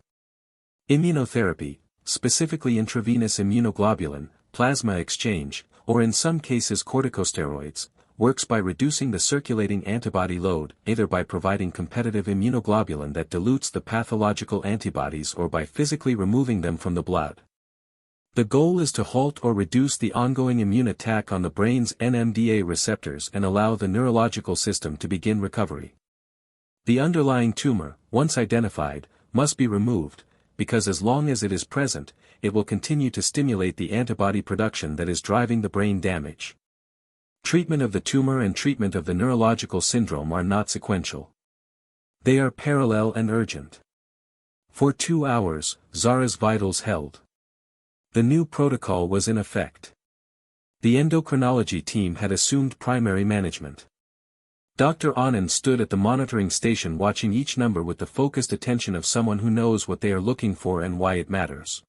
Immunotherapy, specifically intravenous immunoglobulin, plasma exchange, or in some cases corticosteroids, works by reducing the circulating antibody load, either by providing competitive immunoglobulin that dilutes the pathological antibodies or by physically removing them from the blood. The goal is to halt or reduce the ongoing immune attack on the brain's NMDA receptors and allow the neurological system to begin recovery. The underlying tumor, once identified, must be removed, because as long as it is present, it will continue to stimulate the antibody production that is driving the brain damage. Treatment of the tumor and treatment of the neurological syndrome are not sequential. They are parallel and urgent. For 2 hours, Zara's vitals held. The new protocol was in effect. The endocrinology team had assumed primary management. Dr. Anand stood at the monitoring station watching each number with the focused attention of someone who knows what they are looking for and why it matters.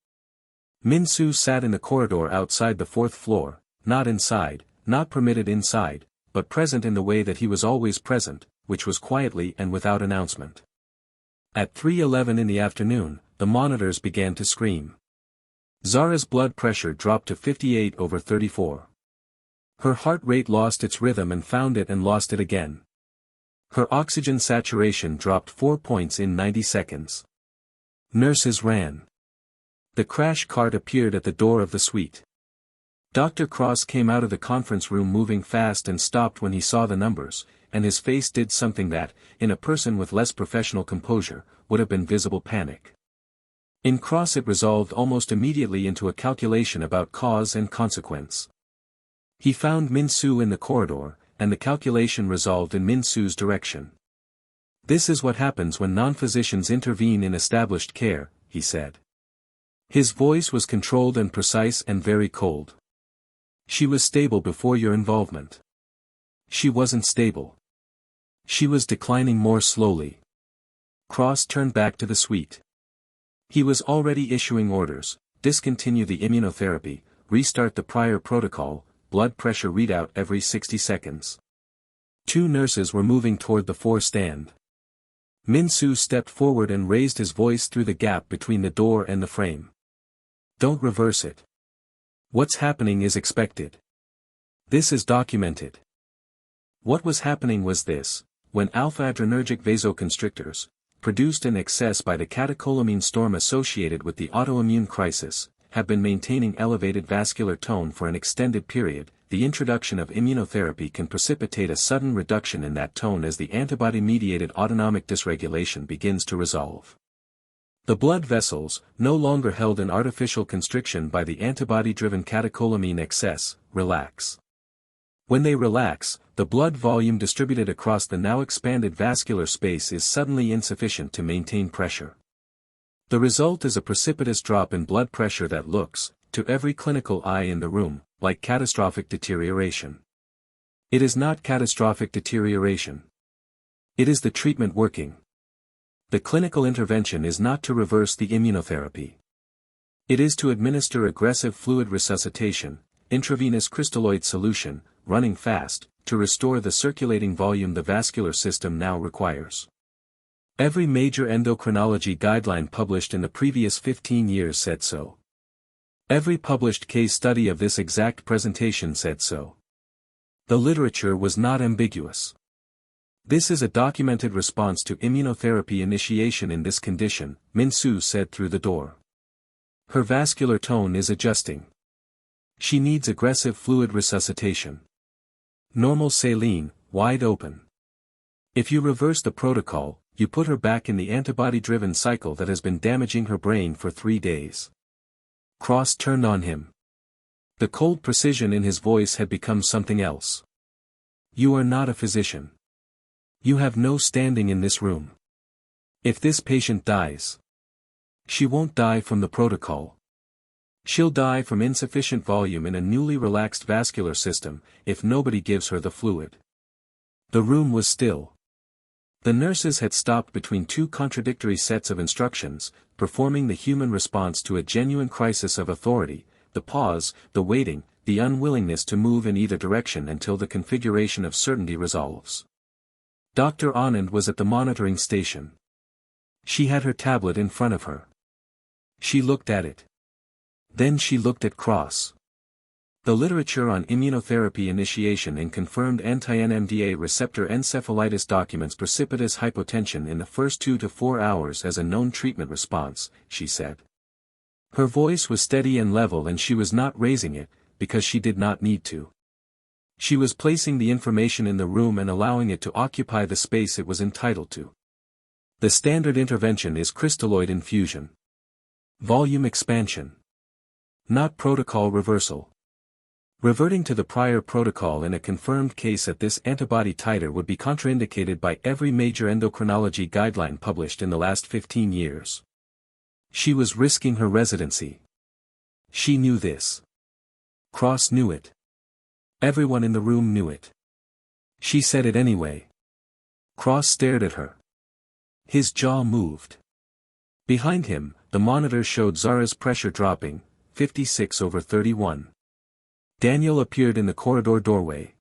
Min-soo sat in the corridor outside the 4th floor, not inside, not permitted inside, but present in the way that he was always present, which was quietly and without announcement. At 3:11 in the afternoon, the monitors began to scream. Zara's blood pressure dropped to 58/34. Her heart rate lost its rhythm and found it and lost it again. Her oxygen saturation dropped 4 points in 90 seconds. Nurses ran. The crash cart appeared at the door of the suite. Dr. Cross came out of the conference room moving fast and stopped when he saw the numbers, and his face did something that, in a person with less professional composure, would have been visible panic. In Cross it resolved almost immediately into a calculation about cause and consequence. He found Min-soo in the corridor, and the calculation resolved in Min-soo's direction. This is what happens when non-physicians intervene in established care, he said. His voice was controlled and precise and very cold. She was stable before your involvement. She wasn't stable. She was declining more slowly. Cross turned back to the suite. He was already issuing orders: discontinue the immunotherapy, restart the prior protocol, blood pressure readout every 60 seconds. 2 nurses were moving toward the 4 stand. Min-soo stepped forward and raised his voice through the gap between the door and the frame. Don't reverse it. What's happening is expected. This is documented. What was happening was this: when alpha-adrenergic vasoconstrictors, produced in excess by the catecholamine storm associated with the autoimmune crisis, have been maintaining elevated vascular tone for an extended period, the introduction of immunotherapy can precipitate a sudden reduction in that tone as the antibody-mediated autonomic dysregulation begins to resolve. The blood vessels, no longer held in artificial constriction by the antibody-driven catecholamine excess, relax. When they relax, the blood volume distributed across the now expanded vascular space is suddenly insufficient to maintain pressure. The result is a precipitous drop in blood pressure that looks, to every clinical eye in the room, like catastrophic deterioration. It is not catastrophic deterioration. It is the treatment working. The clinical intervention is not to reverse the immunotherapy. It is to administer aggressive fluid resuscitation, intravenous crystalloid solution, running fast, to restore the circulating volume the vascular system now requires. Every major endocrinology guideline published in the previous 15 years said so. Every published case study of this exact presentation said so. The literature was not ambiguous. This is a documented response to immunotherapy initiation in this condition, Min-soo said through the door. Her vascular tone is adjusting. She needs aggressive fluid resuscitation. Normal saline, wide open. If you reverse the protocol, you put her back in the antibody-driven cycle that has been damaging her brain for 3 days. Cross turned on him. The cold precision in his voice had become something else. You are not a physician. You have no standing in this room. If this patient dies, she won't die from the protocol. She'll die from insufficient volume in a newly relaxed vascular system, if nobody gives her the fluid. The room was still. The nurses had stopped between 2 contradictory sets of instructions, performing the human response to a genuine crisis of authority, the pause, the waiting, the unwillingness to move in either direction until the configuration of certainty resolves. Dr. Anand was at the monitoring station. She had her tablet in front of her. She looked at it. Then she looked at Cross. The literature on immunotherapy initiation in confirmed anti-NMDA receptor encephalitis documents precipitous hypotension in the first 2 to 4 hours as a known treatment response, she said. Her voice was steady and level, and she was not raising it, because she did not need to. She was placing the information in the room and allowing it to occupy the space it was entitled to. The standard intervention is crystalloid infusion. Volume expansion. Not protocol reversal. Reverting to the prior protocol in a confirmed case at this antibody titer would be contraindicated by every major endocrinology guideline published in the last 15 years. She was risking her residency. She knew this. Cross knew it. Everyone in the room knew it. She said it anyway. Cross stared at her. His jaw moved. Behind him, the monitor showed Zara's pressure dropping, 56/31. Daniel appeared in the corridor doorway.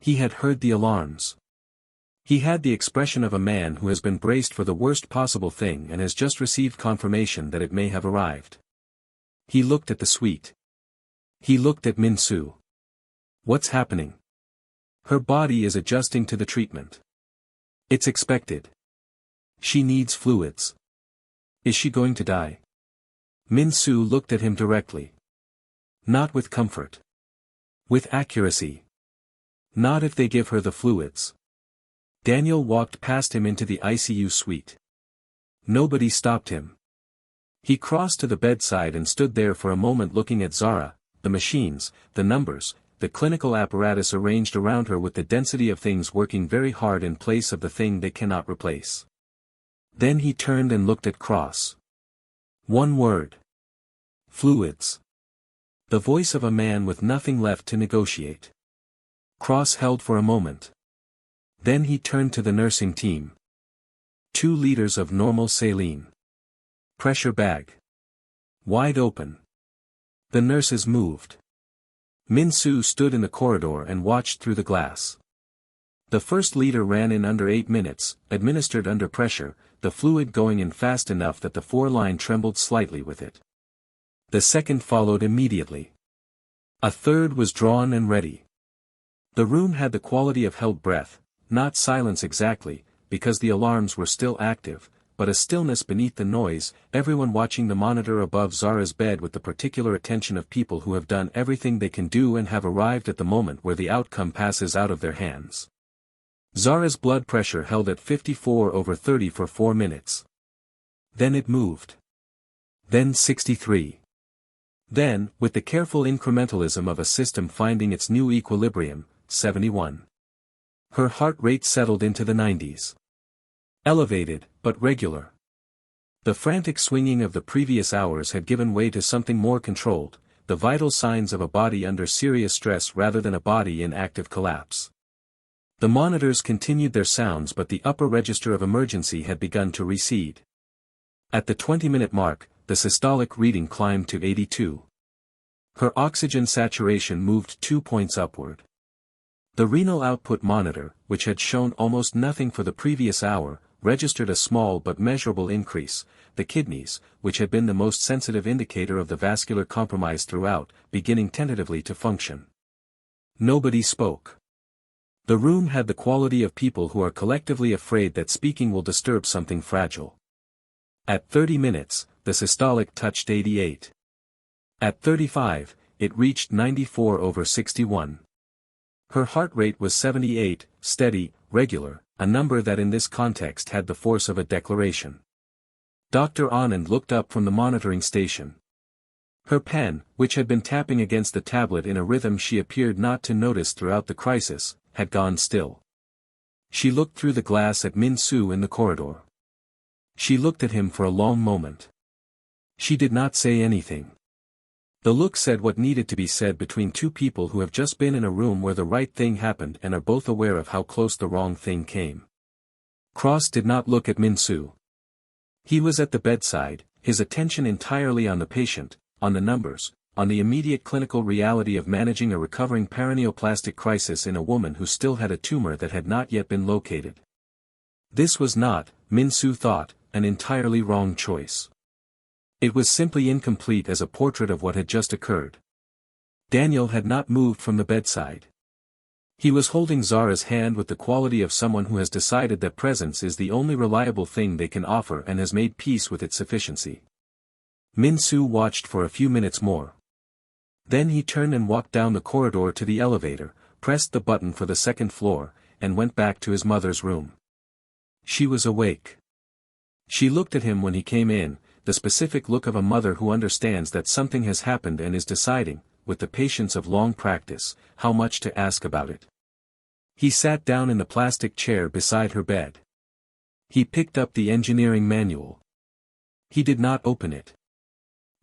He had heard the alarms. He had the expression of a man who has been braced for the worst possible thing and has just received confirmation that it may have arrived. He looked at the suite. He looked at Min-soo. What's happening? Her body is adjusting to the treatment. It's expected. She needs fluids. Is she going to die? Min-soo looked at him directly. Not with comfort. With accuracy. Not if they give her the fluids. Daniel walked past him into the ICU suite. Nobody stopped him. He crossed to the bedside and stood there for a moment looking at Zara, the machines, the numbers, the clinical apparatus arranged around her with the density of things working very hard in place of the thing they cannot replace. Then he turned and looked at Cross. One word. Fluids. The voice of a man with nothing left to negotiate. Cross held for a moment. Then he turned to the nursing team. 2 liters of normal saline. Pressure bag. Wide open. The nurses moved. Min-soo stood in the corridor and watched through the glass. The first liter ran in under 8 minutes, administered under pressure, the fluid going in fast enough that the 4-line trembled slightly with it. The second followed immediately. A third was drawn and ready. The room had the quality of held breath, not silence exactly, because the alarms were still active, but a stillness beneath the noise, everyone watching the monitor above Zara's bed with the particular attention of people who have done everything they can do and have arrived at the moment where the outcome passes out of their hands. Zara's blood pressure held at 54/30 for 4 minutes. Then it moved. Then 63. Then, with the careful incrementalism of a system finding its new equilibrium, 71. Her heart rate settled into the 90s. Elevated, but regular. The frantic swinging of the previous hours had given way to something more controlled, the vital signs of a body under serious stress rather than a body in active collapse. The monitors continued their sounds, but the upper register of emergency had begun to recede. At the 20-minute mark, the systolic reading climbed to 82. Her oxygen saturation moved 2 points upward. The renal output monitor, which had shown almost nothing for the previous hour, registered a small but measurable increase, the kidneys, which had been the most sensitive indicator of the vascular compromise throughout, beginning tentatively to function. Nobody spoke. The room had the quality of people who are collectively afraid that speaking will disturb something fragile. At 30 minutes, the systolic touched 88. At 35, it reached 94/61. Her heart rate was 78, steady, regular, a number that in this context had the force of a declaration. Dr. Anand looked up from the monitoring station. Her pen, which had been tapping against the tablet in a rhythm she appeared not to notice throughout the crisis, had gone still. She looked through the glass at Min-soo in the corridor. She looked at him for a long moment. She did not say anything. The look said what needed to be said between two people who have just been in a room where the right thing happened and are both aware of how close the wrong thing came. Cross did not look at Min-soo. He was at the bedside, his attention entirely on the patient, on the numbers, on the immediate clinical reality of managing a recovering paraneoplastic crisis in a woman who still had a tumor that had not yet been located. This was not, Min-soo thought, an entirely wrong choice. It was simply incomplete as a portrait of what had just occurred. Daniel had not moved from the bedside. He was holding Zara's hand with the quality of someone who has decided that presence is the only reliable thing they can offer and has made peace with its sufficiency. Min-soo watched for a few minutes more. Then he turned and walked down the corridor to the elevator, pressed the button for the second floor, and went back to his mother's room. She was awake. She looked at him when he came in, the specific look of a mother who understands that something has happened and is deciding, with the patience of long practice, how much to ask about it. He sat down in the plastic chair beside her bed. He picked up the engineering manual. He did not open it.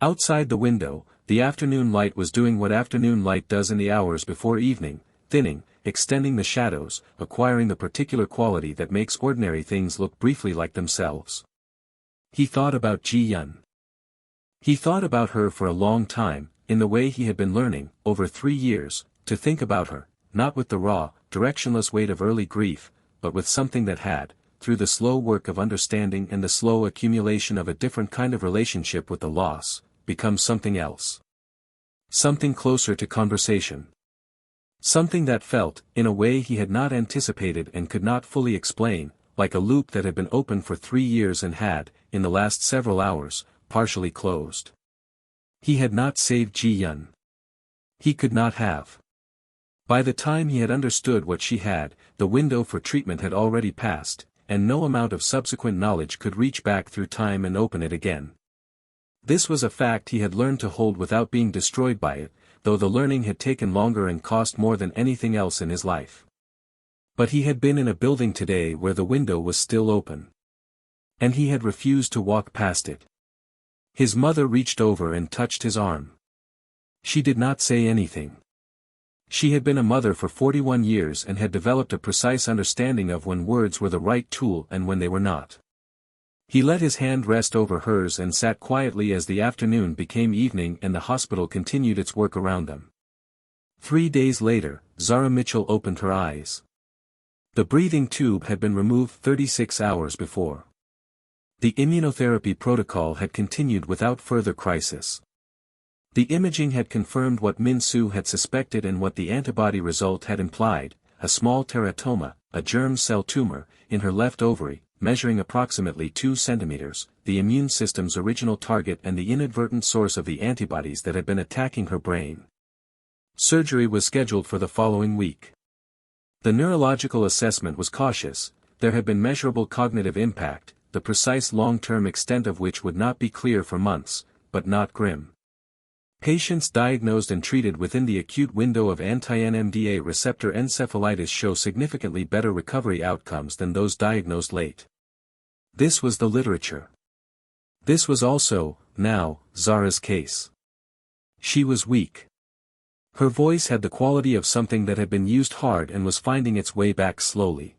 Outside the window, the afternoon light was doing what afternoon light does in the hours before evening, thinning, extending the shadows, acquiring the particular quality that makes ordinary things look briefly like themselves. He thought about Ji-yun. He thought about her for a long time, in the way he had been learning, over 3 years, to think about her, not with the raw, directionless weight of early grief, but with something that had, through the slow work of understanding and the slow accumulation of a different kind of relationship with the loss, become something else. Something closer to conversation. Something that felt, in a way he had not anticipated and could not fully explain, like a loop that had been open for 3 years and had, in the last several hours, partially closed. He had not saved Ji-yun. He could not have. By the time he had understood what she had, the window for treatment had already passed, and no amount of subsequent knowledge could reach back through time and open it again. This was a fact he had learned to hold without being destroyed by it, though the learning had taken longer and cost more than anything else in his life. But he had been in a building today where the window was still open. And he had refused to walk past it. His mother reached over and touched his arm. She did not say anything. She had been a mother for 41 years and had developed a precise understanding of when words were the right tool and when they were not. He let his hand rest over hers and sat quietly as the afternoon became evening and the hospital continued its work around them. 3 days later, Zara Mitchell opened her eyes. The breathing tube had been removed 36 hours before. The immunotherapy protocol had continued without further crisis. The imaging had confirmed what Min-Soo had suspected and what the antibody result had implied, a small teratoma, a germ cell tumor, in her left ovary, measuring approximately 2 centimeters, the immune system's original target and the inadvertent source of the antibodies that had been attacking her brain. Surgery was scheduled for the following week. The neurological assessment was cautious, there had been measurable cognitive impact, the precise long-term extent of which would not be clear for months, but not grim. Patients diagnosed and treated within the acute window of anti-NMDA receptor encephalitis show significantly better recovery outcomes than those diagnosed late. This was the literature. This was also, now, Zara's case. She was weak. Her voice had the quality of something that had been used hard and was finding its way back slowly.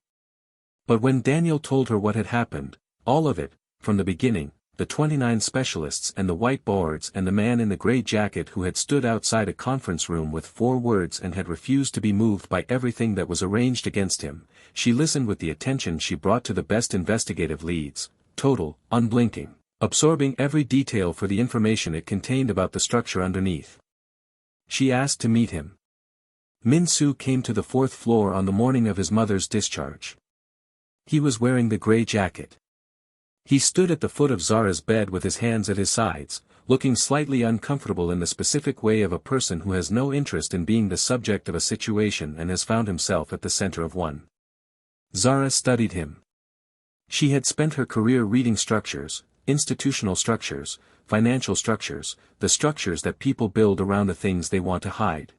But when Daniel told her what had happened, all of it, from the beginning, the 29 specialists and the whiteboards and the man in the gray jacket who had stood outside a conference room with 4 words and had refused to be moved by everything that was arranged against him, she listened with the attention she brought to the best investigative leads, total, unblinking, absorbing every detail for the information it contained about the structure underneath. She asked to meet him. Min-Soo came to the 4th floor on the morning of his mother's discharge. He was wearing the gray jacket. He stood at the foot of Zara's bed with his hands at his sides, looking slightly uncomfortable in the specific way of a person who has no interest in being the subject of a situation and has found himself at the center of one. Zara studied him. She had spent her career reading structures, institutional structures, financial structures, the structures that people build around the things they want to hide.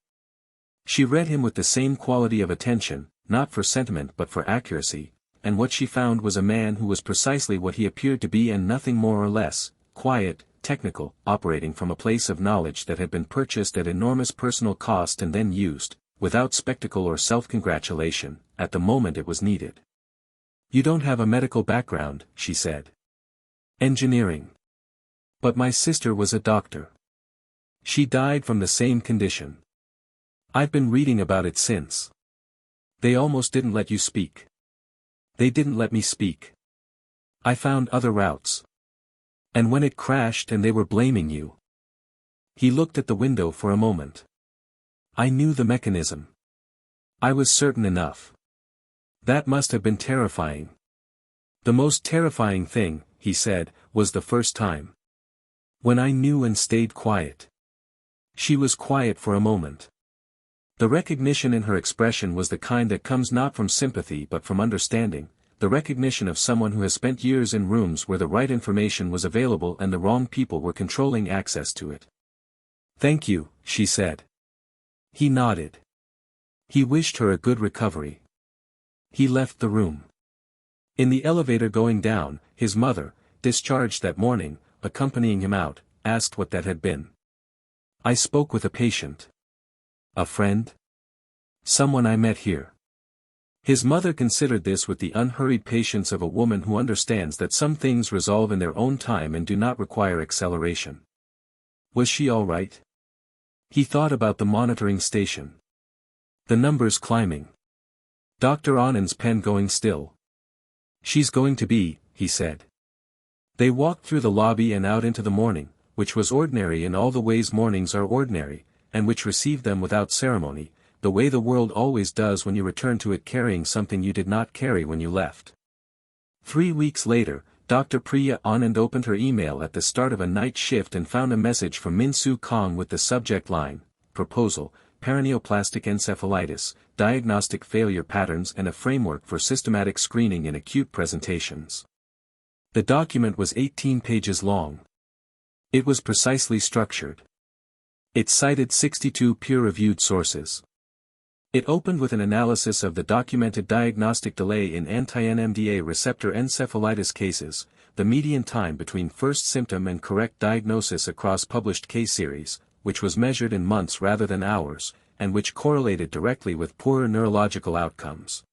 She read him with the same quality of attention, not for sentiment but for accuracy, and what she found was a man who was precisely what he appeared to be and nothing more or less, quiet, technical, operating from a place of knowledge that had been purchased at enormous personal cost and then used, without spectacle or self-congratulation, at the moment it was needed. "You don't have a medical background," she said. "Engineering. But my sister was a doctor. She died from the same condition. I've been reading about it since. They almost didn't let you speak. They didn't let me speak. I found other routes. And when it crashed and they were blaming you." He looked at the window for a moment. "I knew the mechanism. I was certain enough. That must have been terrifying." "The most terrifying thing," he said, "was the first time. When I knew and stayed quiet." She was quiet for a moment. The recognition in her expression was the kind that comes not from sympathy but from understanding, the recognition of someone who has spent years in rooms where the right information was available and the wrong people were controlling access to it. "Thank you," she said. He nodded. He wished her a good recovery. He left the room. In the elevator going down, his mother, discharged that morning, accompanying him out, asked what that had been. "I spoke with a patient. A friend? Someone I met here." His mother considered this with the unhurried patience of a woman who understands that some things resolve in their own time and do not require acceleration. Was she all right? He thought about the monitoring station. The numbers climbing. Dr. Anand's pen going still. "She's going to be," he said. They walked through the lobby and out into the morning, which was ordinary in all the ways mornings are ordinary, and which received them without ceremony, the way the world always does when you return to it carrying something you did not carry when you left. 3 weeks later, Dr. Priya Anand opened her email at the start of a night shift and found a message from Min-Soo Kong with the subject line, "Proposal, Paraneoplastic Encephalitis, Diagnostic Failure Patterns and a Framework for Systematic Screening in Acute Presentations." The document was 18 pages long. It was precisely structured. It cited 62 peer-reviewed sources. It opened with an analysis of the documented diagnostic delay in anti-NMDA receptor encephalitis cases, the median time between first symptom and correct diagnosis across published case series, which was measured in months rather than hours, and which correlated directly with poorer neurological outcomes.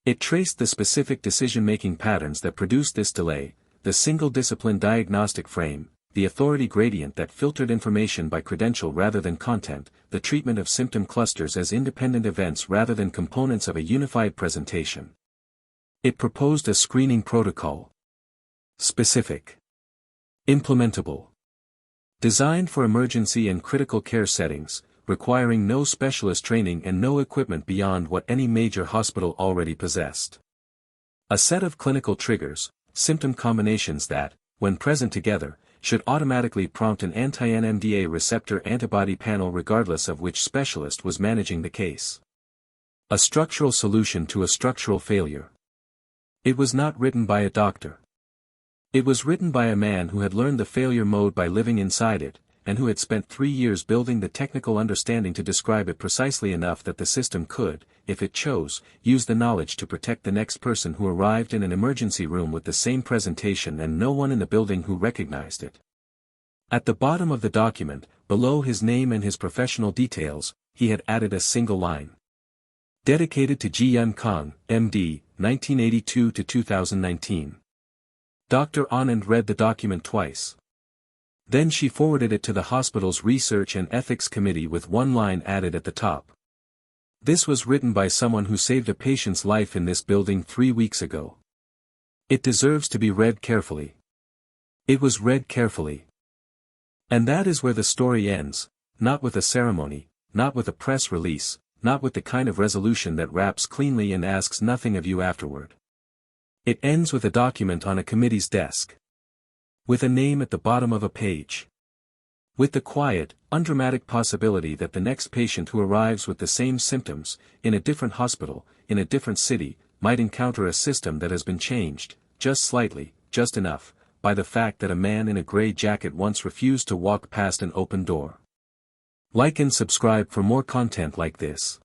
It traced the specific decision-making patterns that produced this delay, the single-discipline diagnostic frame, the authority gradient that filtered information by credential rather than content, the treatment of symptom clusters as independent events rather than components of a unified presentation. It proposed a screening protocol. Specific. Implementable. Designed for emergency and critical care settings, requiring no specialist training and no equipment beyond what any major hospital already possessed. A set of clinical triggers, symptom combinations that, when present together, should automatically prompt an anti-NMDA receptor antibody panel regardless of which specialist was managing the case. A structural solution to a structural failure. It was not written by a doctor. It was written by a man who had learned the failure mode by living inside it, and who had spent 3 years building the technical understanding to describe it precisely enough that the system could, if it chose, use the knowledge to protect the next person who arrived in an emergency room with the same presentation and no one in the building who recognized it. At the bottom of the document, below his name and his professional details, he had added a single line. Dedicated to Ji-Yun Kang, M.D., 1982 to 2019. Dr. Anand read the document twice. Then she forwarded it to the hospital's Research and Ethics Committee with one line added at the top. This was written by someone who saved a patient's life in this building 3 weeks ago. It deserves to be read carefully. It was read carefully. And that is where the story ends, not with a ceremony, not with a press release, not with the kind of resolution that wraps cleanly and asks nothing of you afterward. It ends with a document on a committee's desk. With a name at the bottom of a page. With the quiet, undramatic possibility that the next patient who arrives with the same symptoms, in a different hospital, in a different city, might encounter a system that has been changed, just slightly, just enough, by the fact that a man in a gray jacket once refused to walk past an open door. Like and subscribe for more content like this.